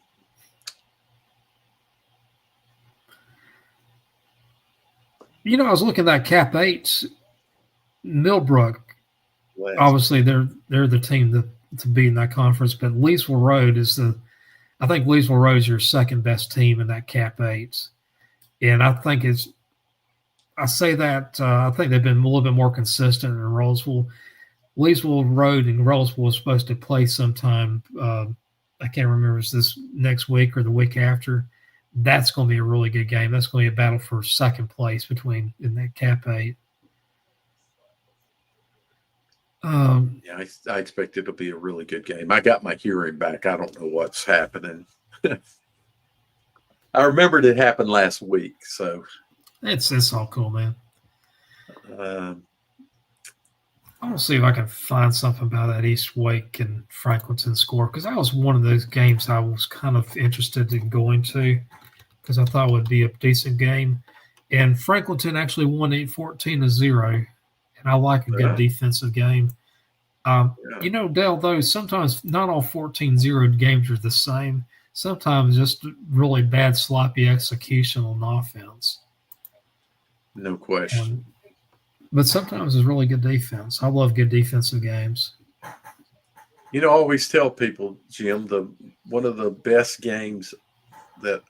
was looking at Cap 8, Millbrook. Obviously, they're the team to be in that conference, but Leesville Road I think Leesville Road is your second best team in that Cap 8. And I think I say that I think they've been a little bit more consistent in Roseville. Leesville Road and Roseville was supposed to play sometime. I can't remember if it's this next week or the week after. That's going to be a really good game. That's going to be a battle for second place in that Cap 8. Yeah, I expect it'll be a really good game. I got my hearing back. I don't know what's happening. I remembered it happened last week, so it's all cool, man. I'm gonna see if I can find something about that East Wake and Franklinton score, because that was one of those games I was kind of interested in going to because I thought it would be a decent game. And Franklinton actually won 14-0, and I like a good defensive game. Dale, though, sometimes not all 14-0 games are the same. Sometimes just really bad, sloppy execution on offense. No question. But sometimes it's really good defense. I love good defensive games. I always tell people, Jim, one of the best games that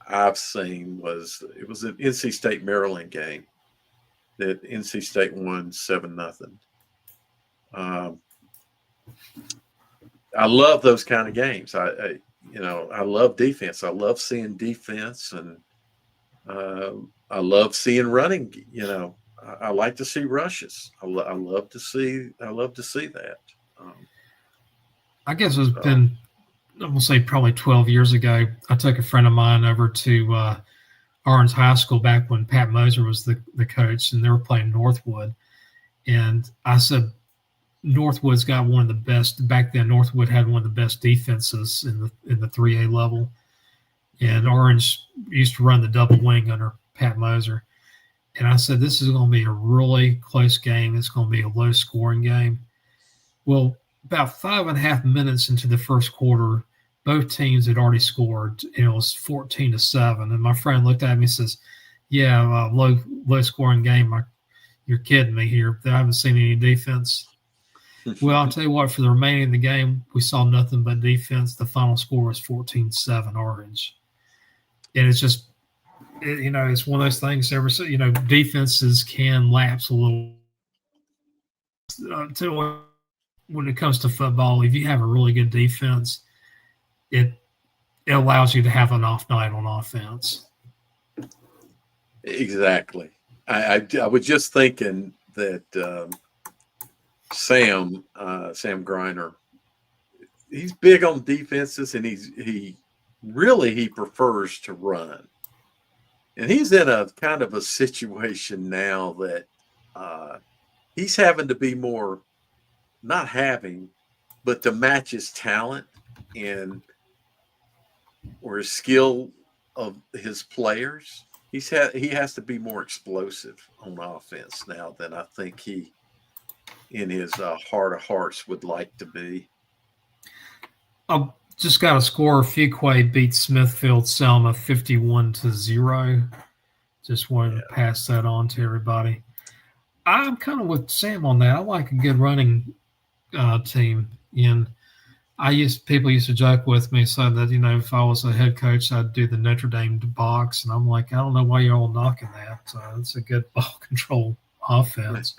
I've seen was an NC State Maryland game that NC State won 7-0. I love those kind of games. I love defense. I love seeing defense, and I love seeing running. I like to see rushes. I love to see that. I guess it's been, I'm gonna say probably 12 years ago. I took a friend of mine over to Orange High School back when Pat Moser was the coach, and they were playing Northwood. And I said, Northwood's got one of the best back then. Northwood had one of the best defenses in the 3A level, and Orange used to run the double wing under Pat Moser. And I said, this is going to be a really close game. It's going to be a low scoring game. Well, about 5.5 minutes into the first quarter, both teams had already scored, and it was 14-7. And my friend looked at me and says, "Yeah, low scoring game. You're kidding me here. I haven't seen any defense." Well, I'll tell you what. For the remaining of the game, we saw nothing but defense. The final score was 14-7 Orange, and it's just, it's one of those things. Defenses can lapse a little. When it comes to football, if you have a really good defense, it allows you to have an off night on offense. Exactly. I was just thinking that Sam Griner, he's big on defenses, and he prefers to run. And he's in a kind of a situation now that he's having to be more, not having, but to match his talent or his skill of his players. He has to be more explosive on offense now than I think he, in his heart of hearts, would like to be. I just got a score. Fuquay beat Smithfield Selma 51-0. Just wanted to pass that on to everybody. I'm kind of with Sam on that. I like a good running team, and people used to joke with me, saying that if I was a head coach, I'd do the Notre Dame box, and I'm like, I don't know why you're all knocking that. It's a good ball control offense.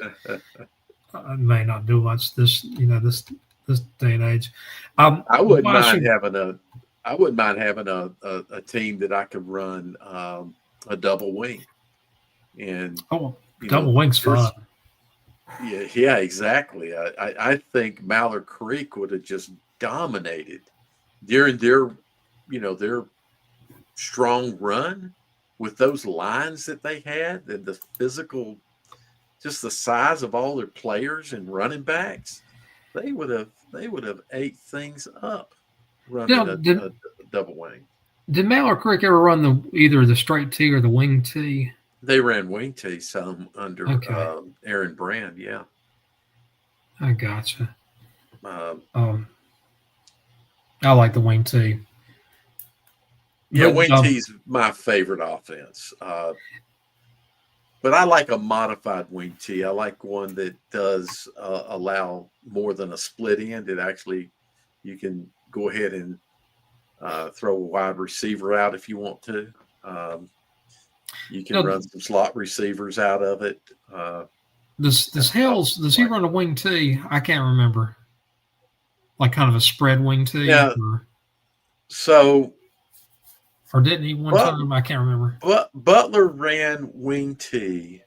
I may not do much this day and age. I wouldn't mind having a team that I could run a double wing, and double wing's fun. Yeah, exactly. I think Mallard Creek would have just dominated during their strong run with those lines that they had and the physical, just the size of all their players and running backs. They would have ate things up running a double wing. Did Mallard Creek ever run either the straight T or the wing T? They ran wing T some under Aaron Brand. Yeah, I gotcha. I like the wing T. Yeah, wing T's my favorite offense. But I like a modified wing T. I like one that does allow more than a split end. It actually, you can go ahead and throw a wide receiver out if you want to. You can run some slot receivers out of it. Does he run a wing T? I can't remember. Like kind of a spread wing T? Yeah. Or didn't he one time? I can't remember. Butler ran wing T,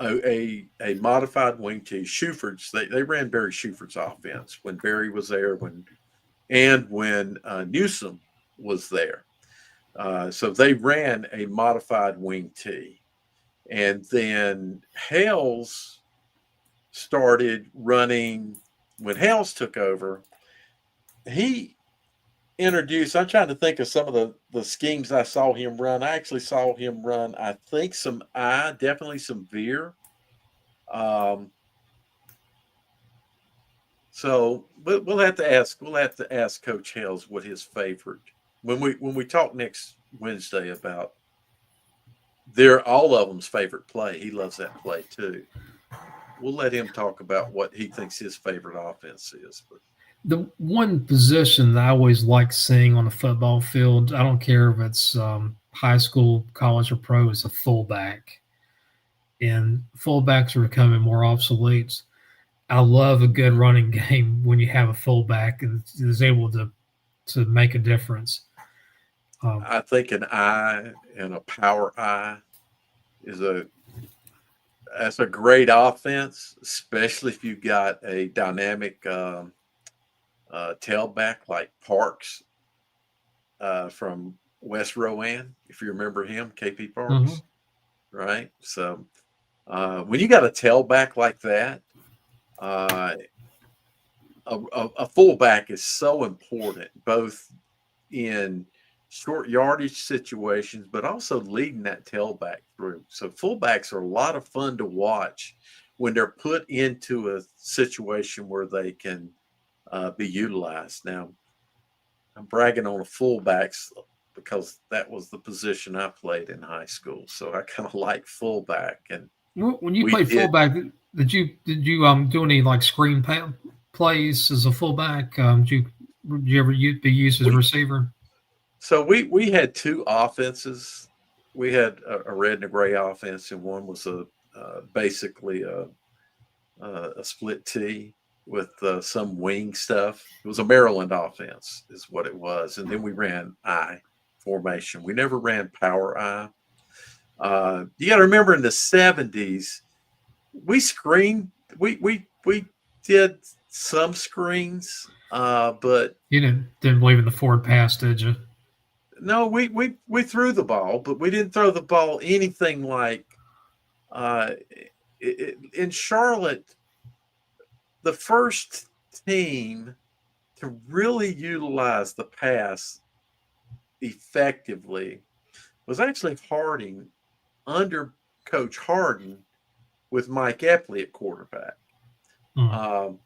a modified wing T. Shuford's, they ran Barry Shuford's offense when Barry was there, when Newsom was there. So they ran a modified wing T. And then Hales started running, when Hales took over, he introduced, I'm trying to think of some of the schemes I saw him run. I actually saw him run, I think, some definitely some veer. So we'll have to ask Coach Hales what his favorite, when we talk next Wednesday about all of them's favorite play. He loves that play too. We'll let him talk about what he thinks his favorite offense is. But the one position that I always like seeing on the football field, I don't care if it's high school, college, or pro, is a fullback. And fullbacks are becoming more obsolete. I love a good running game when you have a fullback and is able to make a difference. I think an I and a power I that's a great offense, especially if you've got a dynamic tailback like Parks from West Rowan, if you remember him, KP Parks, right? So when you got a tailback like that, uh, a fullback is so important, both in short yardage situations, but also leading that tailback through. So fullbacks are a lot of fun to watch when they're put into a situation where they can be utilized. Now, I'm bragging on the fullbacks because that was the position I played in high school. So I kind of like fullback, and When you we played did. fullback, did you do any like screen plays as a fullback? Did you ever be used as a We receiver? So we had two offenses. We had a red and a gray offense, and one was basically a split T with some wing stuff. It was a Maryland offense, is what it was, and then we ran I formation. We never ran power I. You got to remember in the '70s, we screened. We did some screens, but You didn't believe in the forward pass, did you? no, we threw the ball, but we didn't throw the ball anything like uh, in Charlotte. The first team to really utilize the pass effectively was actually Harding under Coach Harden with Mike Epley at quarterback. Hmm. Um,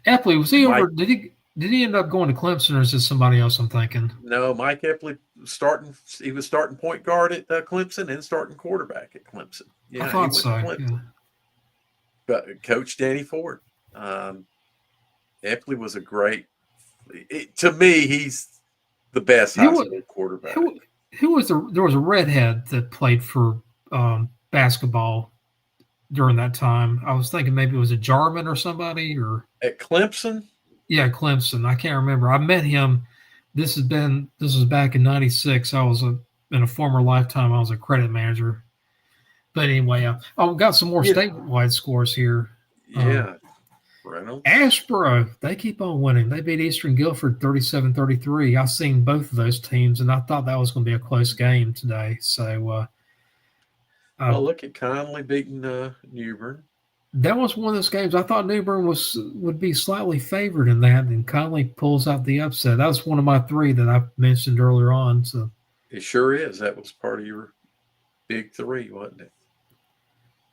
Epley, was he Mike, over? Did he end up going to Clemson, or is this somebody else I'm thinking? no, Mike Epley starting. He was starting point guard at Clemson and starting quarterback at Clemson. I Yeah, he thought went to so. Clemson. Yeah. But Coach Danny Ford. Epley was a great. To me, he's the best high Who wa- school quarterback. who was there was a redhead that played for basketball during that time. I was thinking maybe it was a Jarman or somebody, or At Clemson, yeah, Clemson. I can't remember. I met him. This was back in '96. In a former lifetime. I was a credit manager. But anyway, I've got some more yeah, statewide scores here. Um, yeah, Reynolds. Ashboro, they keep on winning. They beat Eastern Guilford 37-33. I've seen both of those teams, and I thought that was going to be a close game today. So Well, look at Conley beating Newbern. that was one of those games. I thought New Bern would be slightly favored in that, and Conley pulls out the upset. That was one of my three that I mentioned earlier on. So It sure is. That was part of your big three, wasn't it?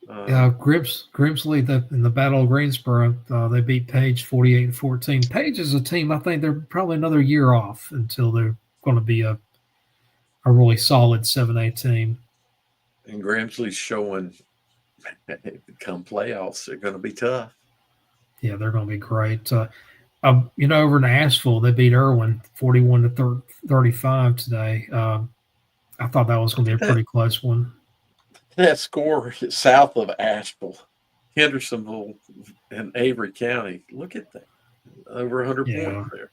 Grimsley in the Battle of Greensboro, they beat Page 48-14. Page is a team. I think they're probably another year off until they're going to be a really solid 7A team. And Gramsley's showing come playoffs, they're going to be tough. Yeah, they're going to be great. Over in Asheville, they beat Irwin 41-35 today. I thought that was going to be a pretty close one. That score south of Asheville, Hendersonville, and Avery County. Look at that. Over 100 points there.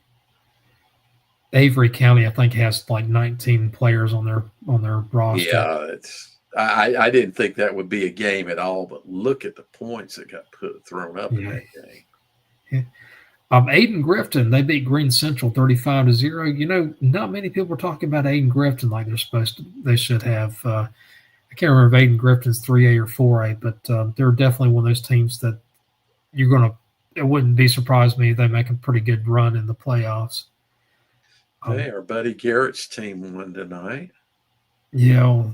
Avery County, I think, has like 19 players on their roster. Yeah, I didn't think that would be a game at all, but look at the points that got thrown up in that game. Yeah. Aiden Grifton, they beat Green Central 35-0. Not many people are talking about Aiden Grifton like they should have. I can't remember if Aiden Grifton's 3A or 4A, but they're definitely one of those teams that it wouldn't be surprised me if they make a pretty good run in the playoffs. Hey, our buddy Garrett's team won tonight. Yeah,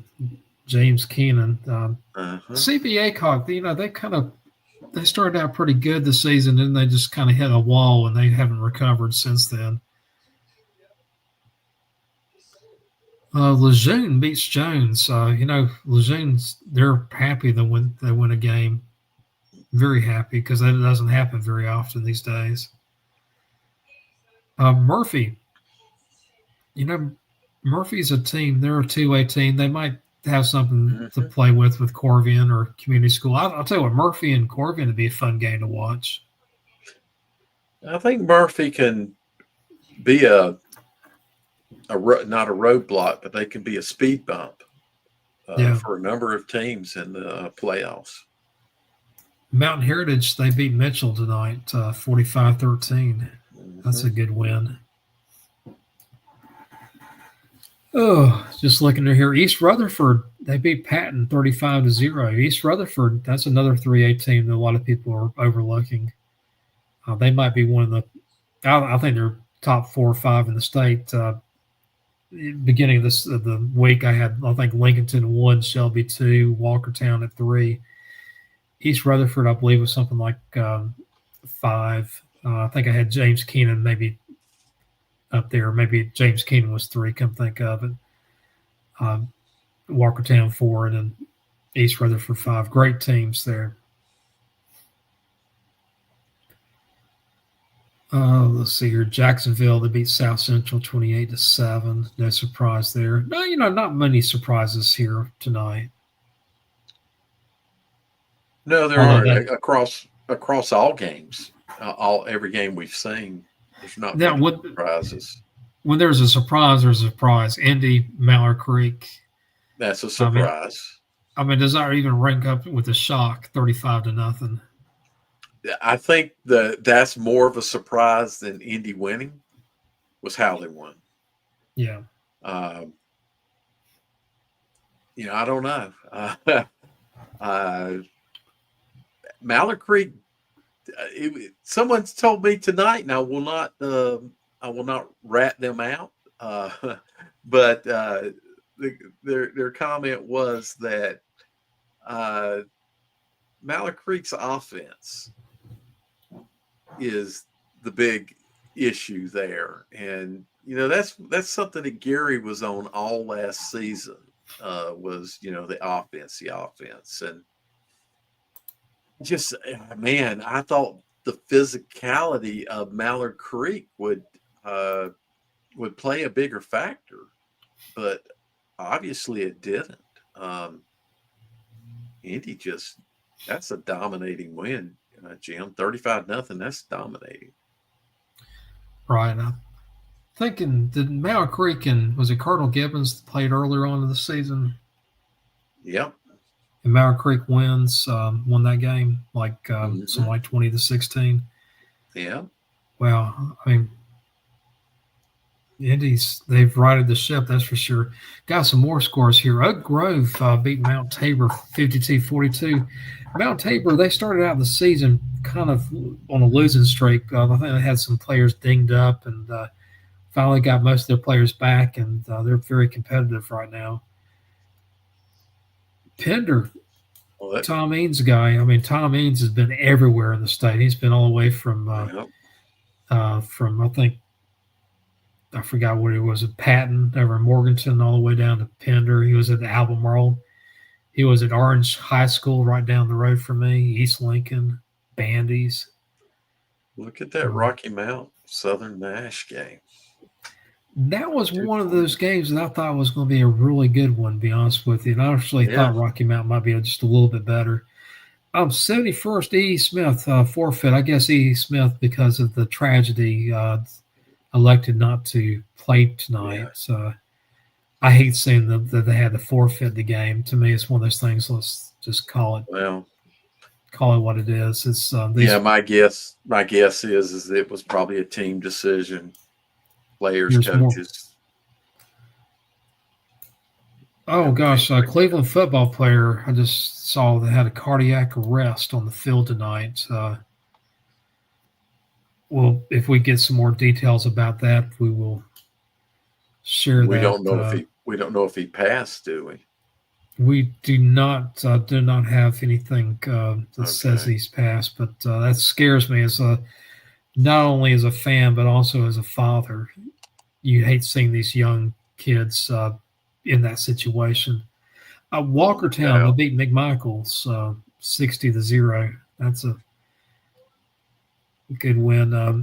James Keenan. Uh-huh. CBA Cock, they started out pretty good this season, and they just kind of hit a wall, and they haven't recovered since then. Lejeune beats Jones. Lejeune's, they're happy when they win a game. Very happy, because that doesn't happen very often these days. Murphy. Murphy's a team. They're a 2A team. They might have something to play with Corvian or community school. I'll tell you what, Murphy and Corvian would be a fun game to watch. I think Murphy can be not a roadblock, but they can be a speed bump for a number of teams in the playoffs. Mountain Heritage, they beat Mitchell tonight, 45-13. That's a good win. Oh, just looking to here. East Rutherford They beat Patton 35-0. East Rutherford, that's another 3A team that a lot of people are overlooking. They might be one of the. I think they're top 4 or 5 in the state. Beginning of the week, I think Lincolnton 1, Shelby 2, Walkertown at 3. East Rutherford, I believe, was something like 5. I think I had James Keenan maybe up there. Maybe James Keenan was 3. Come think of it. Walkertown 4, and then East Rutherford 5. Great teams there. Let's see here. Jacksonville, they beat South Central 28-7. No surprise there. No, not many surprises here tonight. No, there aren't across all games. Every game we've seen, there's not many surprises. When there's a surprise, there's a surprise. Indy, Mallard Creek. That's a surprise. I mean, does that even rank up with a shock, 35-0? I think that's more of a surprise than Indy winning was how they won. Yeah. I don't know. Mallard Creek. Someone's told me tonight, and I will not rat them out. But their comment was that Mallard Creek's offense is the big issue there, and that's something that Gary was on all last season. Was the offense, and just man, I thought the physicality of Mallard Creek would play a bigger factor, but obviously it didn't. Indy that's a dominating win, Jim. 35-0. That's dominating. Right. I'm thinking, did Mallard Creek and was it Cardinal Gibbons played earlier on in the season? Yep. And Mallard Creek won that game something like 20-16. Yeah. Well, I mean, the Indies, they've righted the ship, that's for sure. Got some more scores here. Oak Grove beat Mount Tabor 52-42. Mount Tabor, they started out the season kind of on a losing streak. I think they had some players dinged up and finally got most of their players back, and they're very competitive right now. Pender, Tom Eanes' guy. I mean, Tom Eanes has been everywhere in the state. He's been all the way from I think I forgot what it was at Patton over in Morganton all the way down to Pender. He was at Albemarle. He was at Orange High School right down the road from me, East Lincoln, Bandies. Look at that Rocky Mount Southern Nash game. That was one of those games that I thought was going to be a really good one, to be honest with you. And I actually thought Rocky Mount might be just a little bit better. 71st, E. Smith forfeit. I guess E. Smith, because of the tragedy, elected not to play tonight. Yeah. So I hate seeing that they had to forfeit the game. To me, it's one of those things. Let's just call it. Well, call it what it is. It's my guess is it was probably a team decision. Players, coaches. Oh gosh, Cleveland football player. I just saw they had a cardiac arrest on the field tonight. Well, if we get some more details about that, we will share that. We don't know if he passed, do we? We do not have anything that says he's passed, but that scares me as not only as a fan but also as a father. You hate seeing these young kids in that situation. Walkertown they beat McMichaels 60-0. That's a good win. I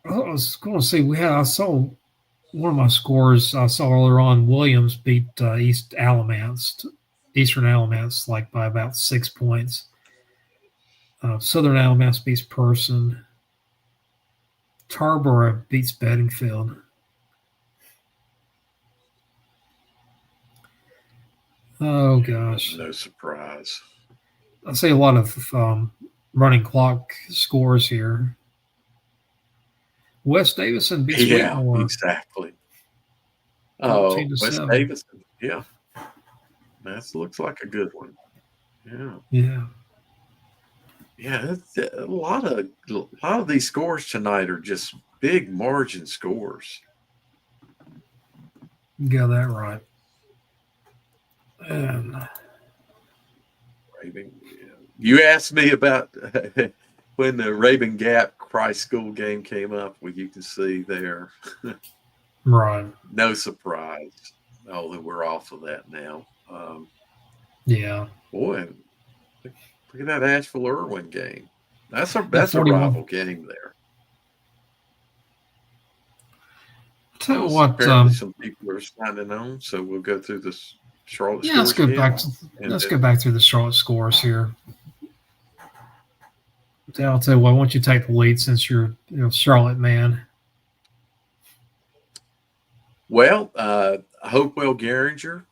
was going to say I saw one of my scores I saw earlier on. Williams beat Eastern Alamance by about 6 points. Southern Alamance beats Person. Tarboro beats Bedingfield. Oh gosh! No surprise. I see a lot of running clock scores here. West Davidson beats Whitmore. Exactly. Oh, West Davidson. Yeah. That looks like a good one. Yeah. Yeah. Yeah, a lot of these scores tonight are just big margin scores. You got that right. And Raven, you asked me about when the Raven Gap Christ School game came up. Well, you can see there. right. No surprise. Although we're off of that now. Yeah. Boy, look at that Asheville Irwin game. That's a That rival 41. game there. Tell you Well, what, apparently some people are signing on, so we'll go through this Charlotte yeah, let's scores go again. back to let's go back through the Charlotte scores here. I'll tell you what, why don't you take the lead since you're Charlotte man? Well, Hopewell Garinger,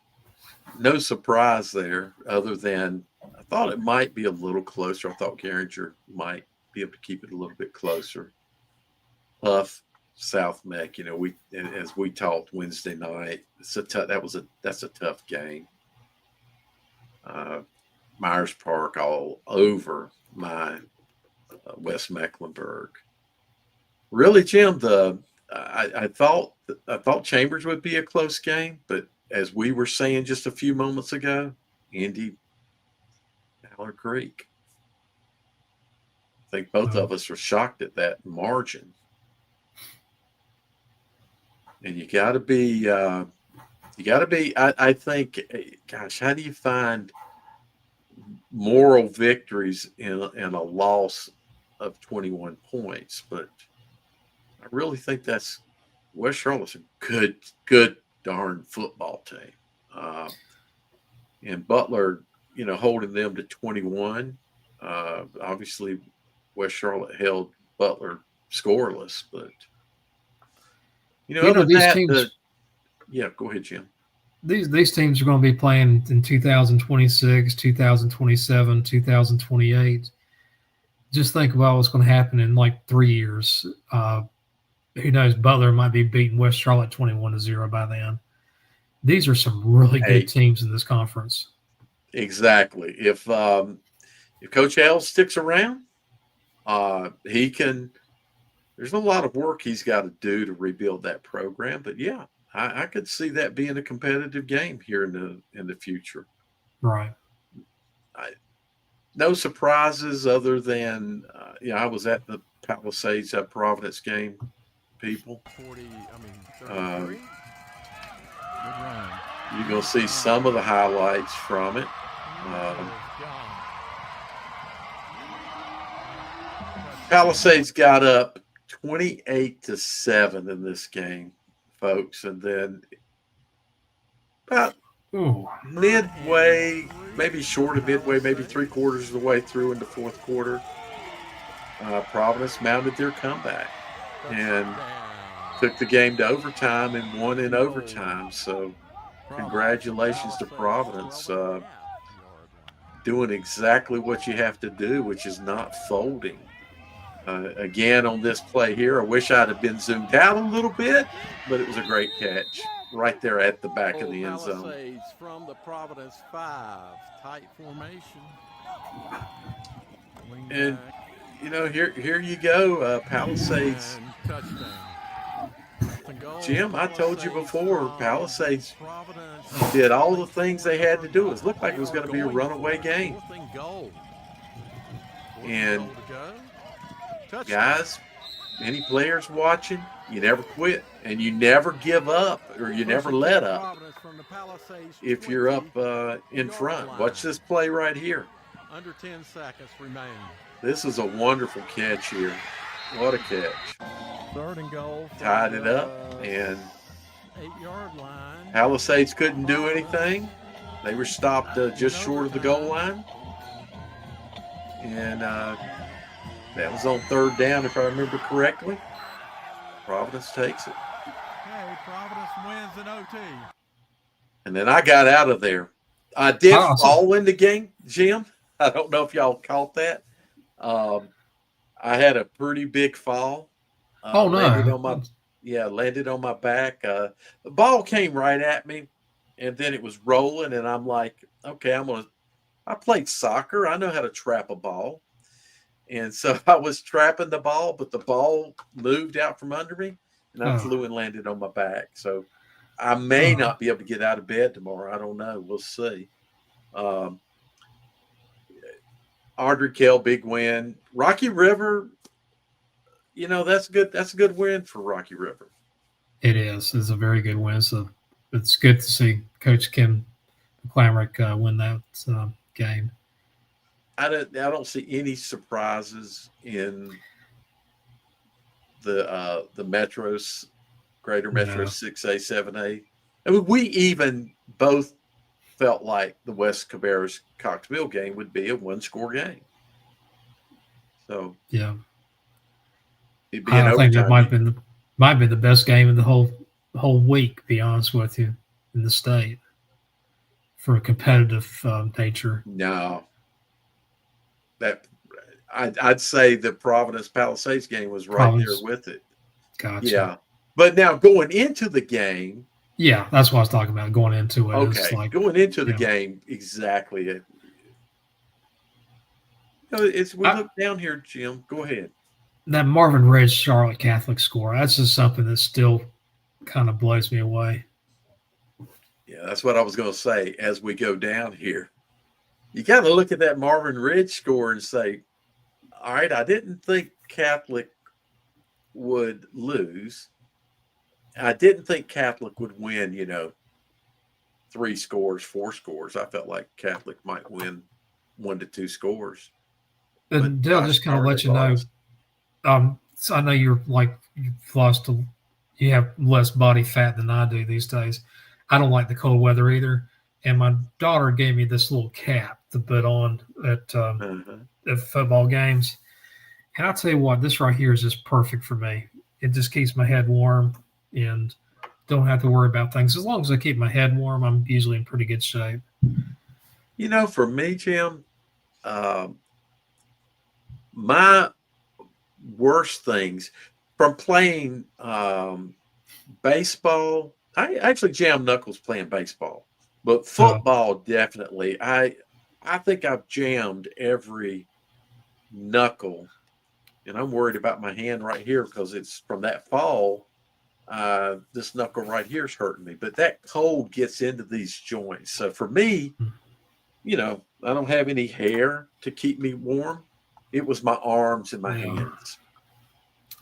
no surprise there, other than I thought it might be a little closer. I thought Garinger might be able to keep it a little bit closer. Huff, South Meck, as we talked Wednesday night, that's a tough game. Myers Park all over my West Mecklenburg. Really, Jim, I thought Chambers would be a close game, but as we were saying just a few moments ago, Indy, Mallard Creek. I think both of us are shocked at that margin. And you got to be. I think. Gosh, how do you find moral victories in a loss of 21 points? But I really think that's West Charlotte's a good darn football team. And Butler, holding them to 21. Obviously, West Charlotte held Butler scoreless, but other than these that, teams. Yeah, go ahead, Jim. These teams are going to be playing in 2026, 2027, 2028. Just think about what's going to happen in like 3 years. Who knows? Butler might be beating West Charlotte 21-0 by then. These are some really good teams in this conference. Exactly. If Coach L sticks around, he can. There's a lot of work he's got to do to rebuild that program, but yeah, I could see that being a competitive game here in the future. Right. No surprises other than I was at the Palisades Providence game. People, 40. You're gonna see some of the highlights from it. Palisades got up 28-7 in this game, folks, and then about midway, maybe short of midway, maybe 3/4 of the way through in the fourth quarter, Providence mounted their comeback and took the game to overtime and won in overtime. So congratulations to Providence, doing exactly what you have to do, which is not folding. Again, on this play here, I wish I'd have been zoomed out a little bit, but it was a great catch right there at the back of the end zone. From the Providence 5, tight formation. And here you go, Palisades. Jim, I told you before, Palisades did all the things they had to do. It looked like it was going to be a runaway game. And guys, any players watching, you never quit and you never give up or you never let up if you're up in front. Watch this play right here. Under 10 seconds remain. This is a wonderful catch here. What a catch. 3rd and goal. Tied it up, and 8-yard line. Palisades couldn't do anything. They were stopped just short of the goal line. And that was on 3rd down, if I remember correctly. Providence takes it. Okay, Providence wins in OT. And then I got out of there. I did fall in the game, Jim. I don't know if y'all caught that. I had a pretty big fall. Oh, no. Landed on my back. The ball came right at me. and then it was rolling, and I'm like, okay, I played soccer. I know how to trap a ball. And so I was trapping the ball, but the ball moved out from under me, and I Oh, flew and landed on my back. So I may oh, not be able to get out of bed tomorrow. I don't know. We'll see. Um, Audrey Kell, big win. Rocky River, that's good. That's a good win for Rocky River. it is. It's a very good win. So it's good to see Coach Kim Clamrick win that game. I don't see any surprises in the Metros, Greater Metro No, 6A, 7A. I mean, we even both felt like the West Cabarrus Coxville game would be a one-score game. So yeah, it'd be an I think that overtime. might be the best game of the whole week. To be honest with you, in the state for a competitive nature. No, that I'd say the Providence Palisades game was right there Province, with it. gotcha. Yeah, but now going into the game, Yeah, that's what I was talking about. Going into it, it's okay, like, going into the yeah, game exactly. It's we I, look down here, Jim. Go ahead. that Marvin Ridge Charlotte Catholic score. That's just something that still kind of blows me away. Yeah, that's what I was going to say. As we go down here, you kind of look at that Marvin Ridge score and say, "All right, I didn't think Catholic would lose. I didn't think Catholic would win. 3 scores, 4 scores. I felt like Catholic might win 1 to 2 scores, but And Dale, gosh just kind of darn, they let you know. lost." So I know you've lost you have less body fat than I do these days. I don't like the cold weather either. And my daughter gave me this little cap to put on Uh-huh. at football games. And I'll tell you what, this right here is just perfect for me. It just keeps my head warm and don't have to worry about things. As long as I keep my head warm, I'm usually in pretty good shape. For me, Jim, um, my worst things from playing baseball. I actually jammed knuckles playing baseball, but Uh, football definitely. I think I've jammed every knuckle, and I'm worried about my hand right here because it's from that fall. This knuckle right here is hurting me, but that cold gets into these joints. So for me, I don't have any hair to keep me warm. It was my arms and my yeah. hands.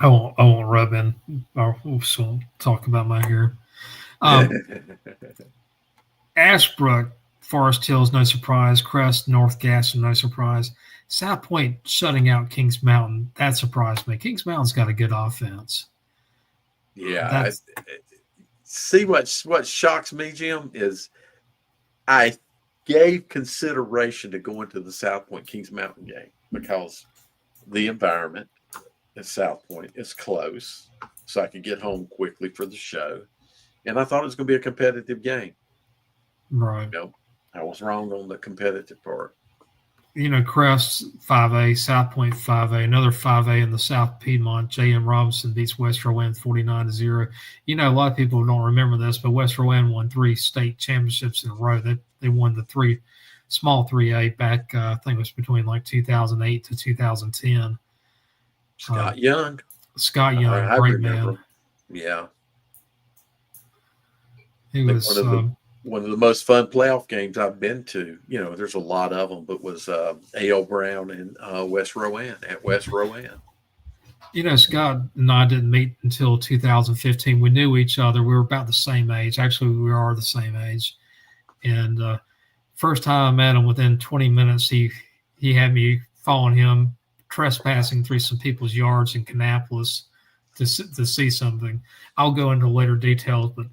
I won't rub in or so talk about my hair. Um, Ashbrook, Forest Hills, no surprise. Crest, North Gas, no surprise. South Point shutting out Kings Mountain, that surprised me. Kings Mountain's got a good offense. Yeah, That's see what shocks me, Jim, is I gave consideration to going to the South Point Kings Mountain game because the environment at South Point is close, so I could get home quickly for the show, and I thought it was going to be a competitive game. right. I was wrong on the competitive part. Crest 5A, South Point 5A, another 5A in the South Piedmont. J.M. Robinson beats West Rowan 49-0. A lot of people don't remember this, but West Rowan won 3 state championships in a row. They won the small 3A back, I think it was between like 2008 to 2010. Scott Young, Scott Young, I great remember man. him. Yeah, He I think was, one of the most fun playoff games I've been to. There's a lot of them, but was A.L. Brown and West Rowan at West Rowan. Scott and I didn't meet until 2015. We knew each other. We were about the same age. Actually, we are the same age. And first time I met him, within 20 minutes, he had me following him, trespassing through some people's yards in Kannapolis to see something. I'll go into later details, but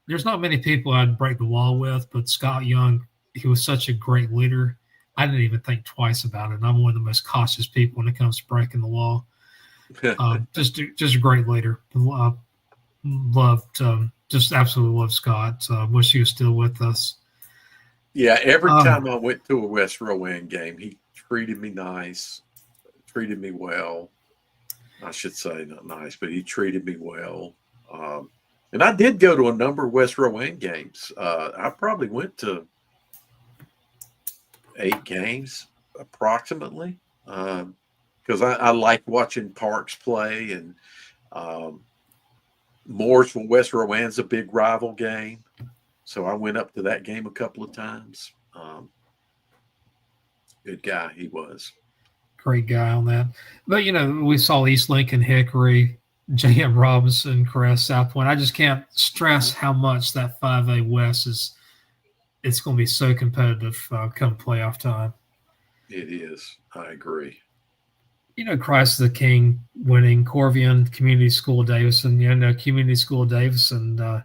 there's not many people I'd break the wall with. But Scott Young, he was such a great leader. I didn't even think twice about it. And I'm one of the most cautious people when it comes to breaking the wall. Just a great leader. Just absolutely loved Scott. Wish he was still with us. Yeah, every time I went to a West Rowan game, he treated me nice, treated me well. I should say not nice, but he treated me well. And I did go to a number of West Rowan games. I probably went to 8 games approximately, because I like watching Parks play, and Mooresville West Rowan's a big rival game, so I went up to that game a couple of times. Good guy he was. Great guy on that. But, we saw East Lincoln, Hickory, J.M. Robinson, Crest, South Point. I just can't stress how much that 5A West is. It's going to be so competitive come playoff time. It is. I agree. Christ the King winning, Corvian, Community School Davison. Community School Davison, a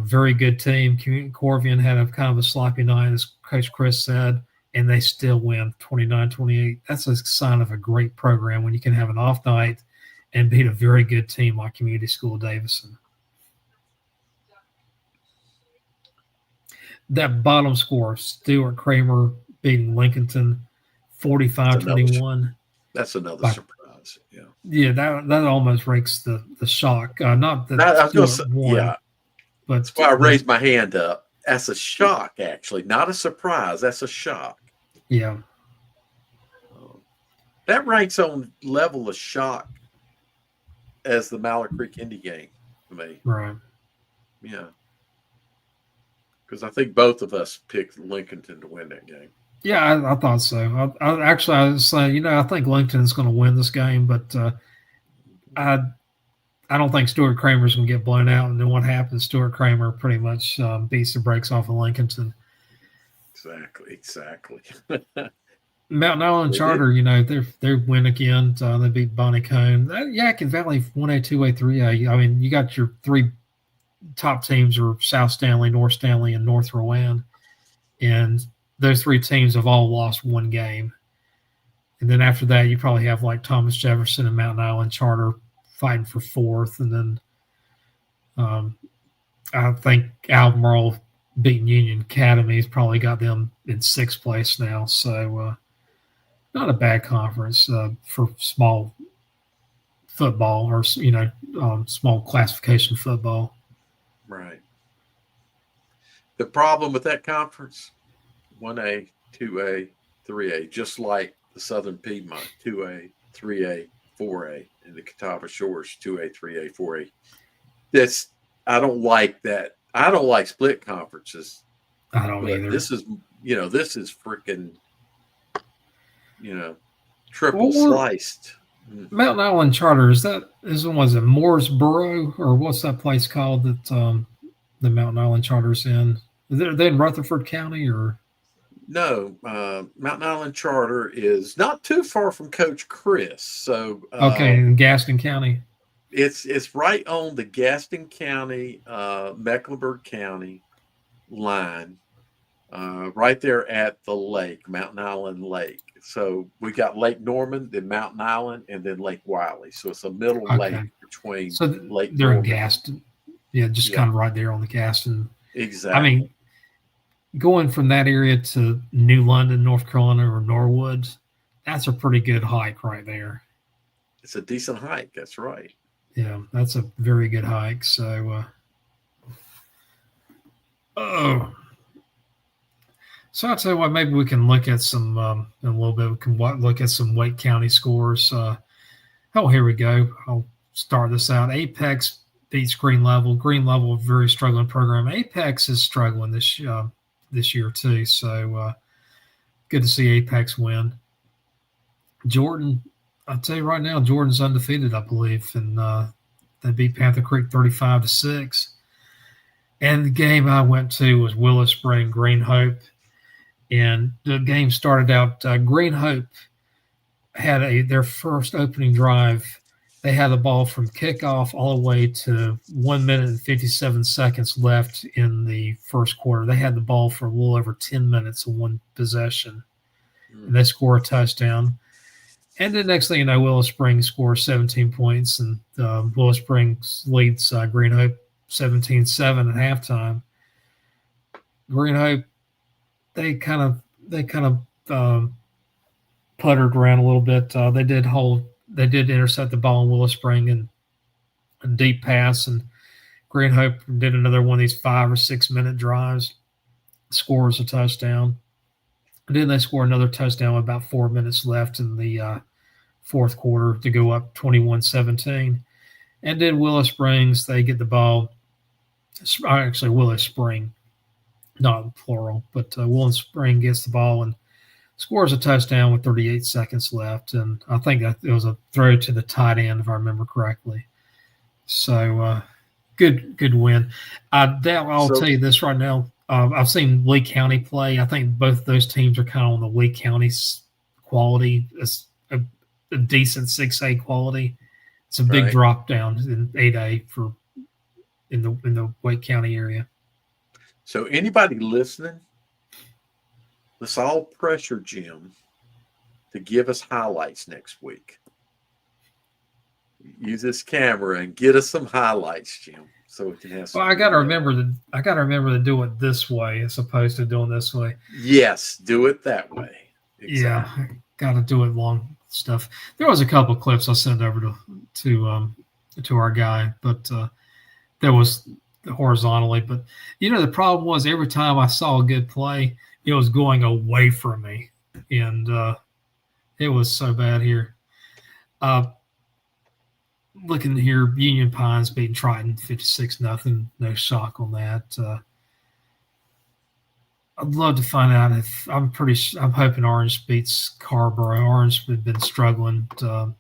very good team. Corvian had a kind of a sloppy night, as Coach Chris said, and they still win 29-28. That's a sign of a great program when you can have an off night and beat a very good team like Community School Davison. That bottom score, Stuart Kramer beating Lincolnton 45-21. That's another surprise. Yeah. Yeah, that almost breaks the shock. Not that I was gonna Stuart say, won, yeah. but That's why I raised my hand up. That's a shock, actually, not a surprise. That's a shock. Yeah. That ranks on level of shock as the Mallard Creek Indy game to me. Right. Yeah. Because I think both of us picked Lincolnton to win that game. Yeah, I thought so. I was saying, I think Lincoln's going to win this game, but I don't think Stuart Kramer's going to get blown out. And then what happens? Stuart Kramer pretty much beats the brakes off of Lincolnton. Exactly. Mountain Island Charter, they win again. They beat Bonnie Cone. Yadkin Valley 1A, 2A, 3A. I mean, you got your 3 top teams are South Stanley, North Stanley, and North Rowan. And those 3 teams have all lost 1 game. And then after that, you probably have like Thomas Jefferson and Mountain Island Charter fighting for 4th. And then I think Albemarle beating Union Academy has probably got them in 6th place now. So not a bad conference for small football or, small classification football. Right. The problem with that conference, 1A, 2A, 3A, just like the Southern Piedmont, 2A, 3A, 4A, and the Catawba Shores, 2A, 3A, 4A. I don't like that. I don't like split conferences. I don't either. This is freaking, triple sliced. Mountain Island Charter, was it Mooresboro, or what's that place called that the Mountain Island Charter's in? They're in Rutherford County, or? No, Mountain Island Charter is not too far from Coach Chris. So okay, in Gaston County. It's right on the Gaston County, Mecklenburg County line, right there at the lake, Mountain Island Lake. So we got Lake Norman, then Mountain Island, and then Lake Wiley. So it's a middle lake between Lake they're Norman. in Gaston. Yeah, just kind of right there on the Gaston. Exactly. I mean, going from that area to New London, North Carolina, or Norwood, that's a pretty good hike right there. It's a decent hike. That's right. Yeah, that's a very good hike. So, so I'll tell you what, maybe we can look at some, in a little bit, we can look at some Wake County scores. Here we go. I'll start this out. Apex beats Green Level. Green Level, a very struggling program. Apex is struggling this year too. So good to see Apex win. Jordan, I'll tell you right now, Jordan's undefeated, I believe, and they beat Panther Creek 35-6. And the game I went to was Willow Spring Green Hope, and the game started out. Green Hope had their first opening drive. They had the ball from kickoff all the way to 1 minute and 57 seconds left in the first quarter. They had the ball for a little over 10 minutes in one possession, and they score a touchdown. And the next thing you know, Willow Spring scores 17 points, and Willow Spring leads Green Hope 17-7 at halftime. Green Hope, they kind of puttered around a little bit. They did intercept the ball in Willow Spring and a deep pass, and Grand Hope did another one of these 5 or 6 minute drives, scores a touchdown. And then they score another touchdown with about 4 minutes left in the fourth quarter to go up 21-17. And then Willow Springs, they get the ball. Actually, Willow Spring, not plural, but Willow Spring gets the ball and scores a touchdown with 38 seconds left. And I think that it was a throw to the tight end, if I remember correctly. So good win. I'll tell you this right now. I've seen Lee County play. I think both those teams are kind of on the Lee County's quality. It's a decent 6A quality. It's a big drop down in 8A in the Wake County area. So anybody listening, let's all pressure Jim to give us highlights next week. Use this camera and get us some highlights, Jim, so we can have some. Well, I gotta remember to do it this way as opposed to doing this way. Yes, do it that way. Exactly. Yeah, gotta do it long stuff. There was a couple clips I sent over to our guy, but there was horizontally. But the problem was every time I saw a good play, it was going away from me, and it was so bad here. Looking here, Union Pines beating Triton 56-0. No shock on that. I'd love to find out if I'm hoping Orange beats Carborough. Orange has been struggling the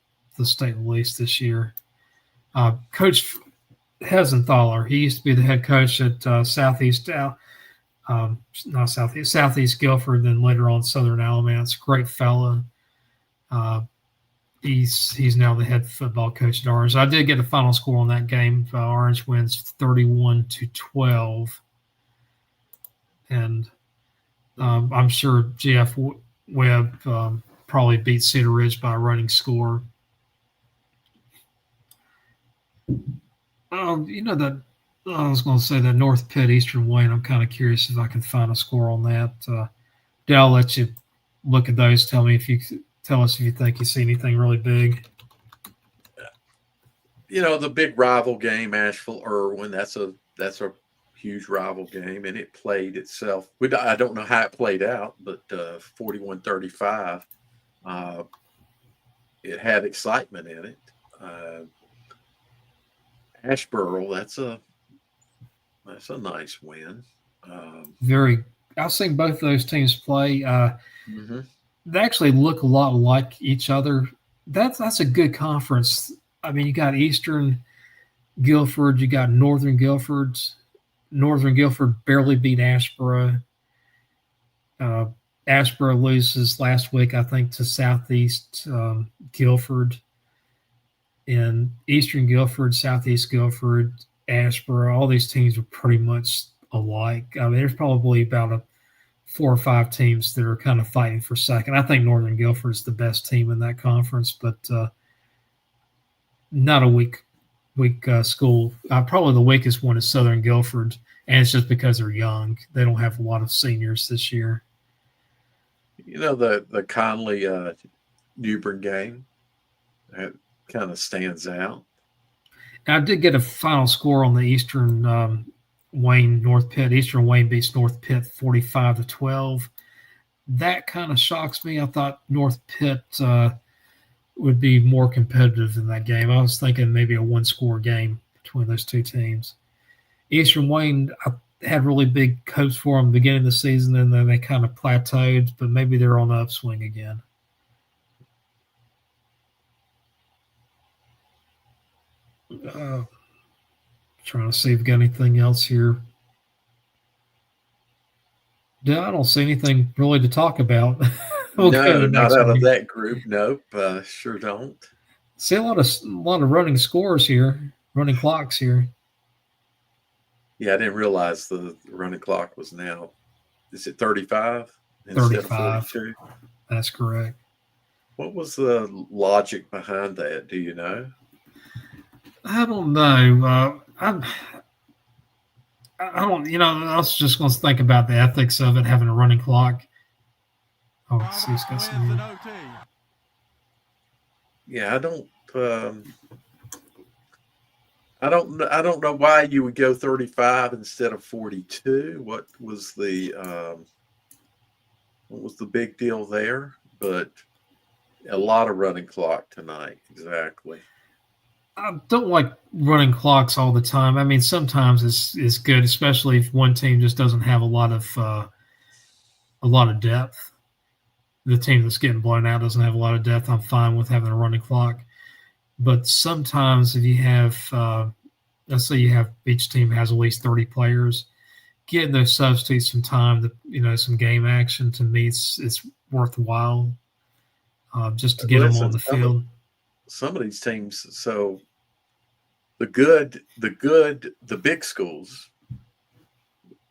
state least this year. Coach Hesenthaler, he used to be the head coach at Southeast Guilford, then later on Southern Alamance. Great fella. He's now the head football coach at Orange. I did get a final score on that game. Orange wins 31-12, and I'm sure Jeff Webb probably beat Cedar Ridge by a running score. That I was going to say that North Pitt Eastern Wayne. I'm kind of curious if I can find a score on that. I'll let you look at those. Tell us if you think you see anything really big. The big rival game, Asheville-Irwin. That's a huge rival game, and it played itself. I don't know how it played out, but 41-35. It had excitement in it. Asheboro, that's a nice win. I've seen both those teams play. They actually look a lot like each other. That's a good conference. I mean, you got Eastern Guilford, you got Northern Guilford. Northern Guilford barely beat Asheboro. Asheboro loses last week, I think, to Southeast Guilford. In Eastern Guilford, Southeast Guilford, Asheboro, all these teams are pretty much alike. I mean, there's probably about 4 or 5 teams that are kind of fighting for second. I think Northern Guilford is the best team in that conference, but not a weak school. Probably the weakest one is Southern Guilford, and it's just because they're young. They don't have a lot of seniors this year. The Conley Newbern game, that kind of stands out. I did get a final score on the Eastern Wayne North Pitt. Eastern Wayne beats North Pitt 45-12. That kind of shocks me. I thought North Pitt would be more competitive in that game. I was thinking maybe a 1-score game between those two teams. Eastern Wayne, I had really big hopes for them beginning of the season, and then they kind of plateaued, but maybe they're on the upswing again. Trying to see if we got anything else here. I don't see anything really to talk about. No, not out of that group. Nope, sure don't. See a lot of running scores here, running clocks here. Yeah, I didn't realize the running clock was now. Is it 35? 35. That's correct. What was the logic behind that? Do you know? I don't know. I don't. I was just going to think about the ethics of it having a running clock. Oh, let's see, it's got some. Yeah, I don't. I don't know why you would go 35 instead of 42. What was the big deal there? But a lot of running clock tonight. Exactly. I don't like running clocks all the time. I mean, sometimes it's good, especially if one team just doesn't have a lot of depth. The team that's getting blown out doesn't have a lot of depth. I'm fine with having a running clock. But sometimes if you have, let's say you have each team has at least 30 players, getting those substitutes some time to some game action to me it's worthwhile just to get them on Listen, the field. some of these teams. So the big schools,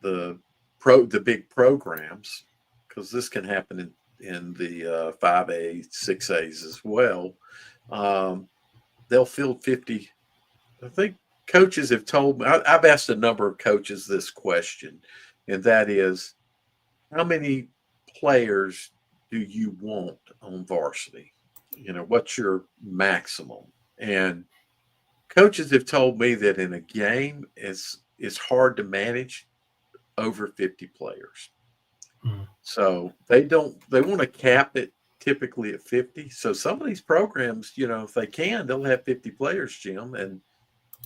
the big programs, because this can happen in the 5A, 6As as well. They'll field 50. I think coaches have told me. I've asked a number of coaches this question, and that is, how many players do you want on varsity? What's your maximum? And coaches have told me that in a game, it's hard to manage over 50 players. So they want to cap it typically at 50. So some of these programs, if they can, they'll have 50 players, Jim. And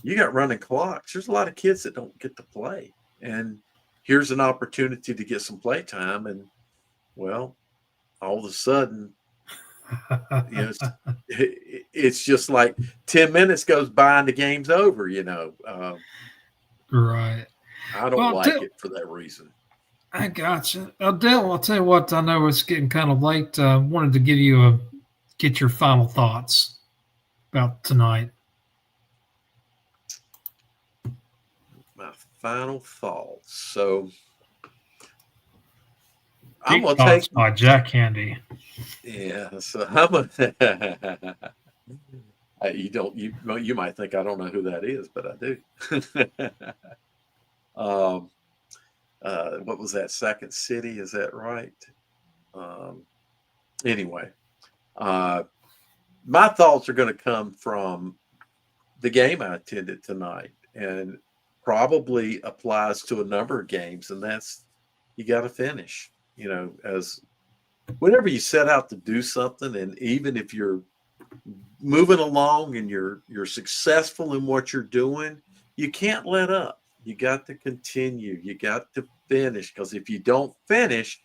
you got running clocks. There's a lot of kids that don't get to play. And here's an opportunity to get some play time. And, well, all of a sudden, it's just like 10 minutes goes by and the game's over, Right. I don't like it for that reason. I gotcha. Dale, I'll tell you what, I know it's getting kind of late. Wanted to get your final thoughts about tonight. My final thoughts. So I'm going to take by Jack Handy. Yeah, so I'm gonna. You might think I don't know who that is, but I do. What was that? Second City, is that right? Anyway, my thoughts are going to come from the game I attended tonight, and probably applies to a number of games, and that's you got to finish. As whenever you set out to do something, and even if you're moving along and you're successful in what you're doing, you can't let up. You got to continue. You got to finish, because if you don't finish,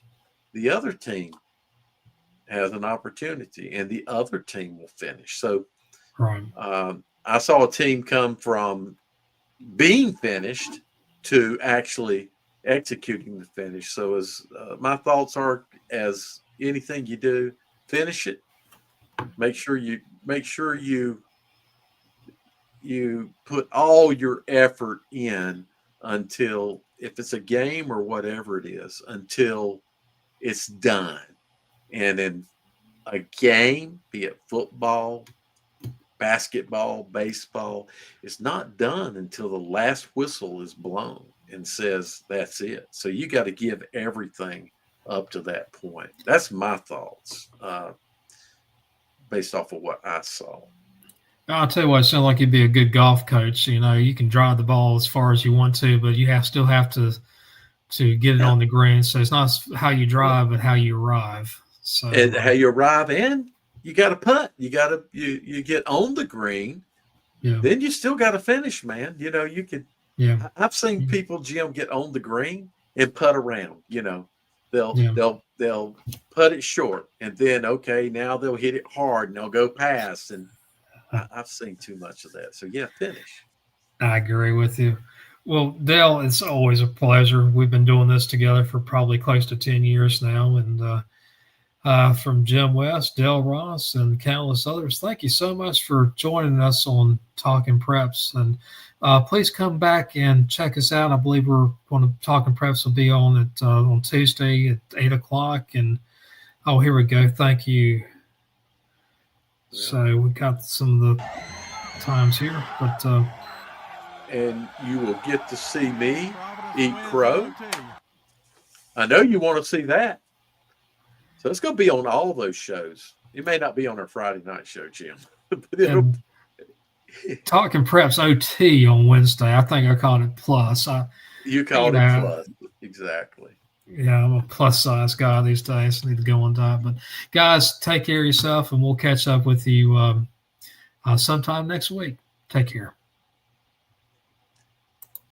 the other team has an opportunity, and the other team will finish. So right. I saw a team come from being finished to actually executing the finish. So as my thoughts are, as anything you do, finish it. Make sure you put all your effort in until, if it's a game or whatever it is, until it's done. And in a game, be it football, basketball, baseball, it's not done until the last whistle is blown and says that's it. So you got to give everything up to that point. That's my thoughts based off of what I saw. I'll tell you what, it sounds like you'd be a good golf coach. You can drive the ball as far as you want to, but you still have to get it on the green. So it's not how you drive, but how you arrive. So and how you arrive in, you got to putt. You got to you get on the green. Yeah. Then you still got to finish, man. You could. Yeah. I've seen people, Jim, get on the green and putt around. They'll putt it short, and then now they'll hit it hard and they'll go past. And I've seen too much of that. So yeah, finish. I agree with you. Well, Dale, it's always a pleasure. We've been doing this together for probably close to 10 years now, and from Jim West, Dale Ross, and countless others, thank you so much for joining us on Talking Preps. And please come back and check us out. I believe we're going to Talking Preps will be on Tuesday at 8:00. And here we go. Thank you. Yeah. So we got some of the times here, but and you will get to see me eat crow. I know you want to see that. So it's going to be on all those shows. It may not be on our Friday night show, Jim, but Talking Preps OT on Wednesday. I think I called it plus. You called it plus. Exactly. Yeah, I'm a plus size guy these days. Need to go on diet. But guys, take care of yourself, and we'll catch up with you sometime next week. Take care.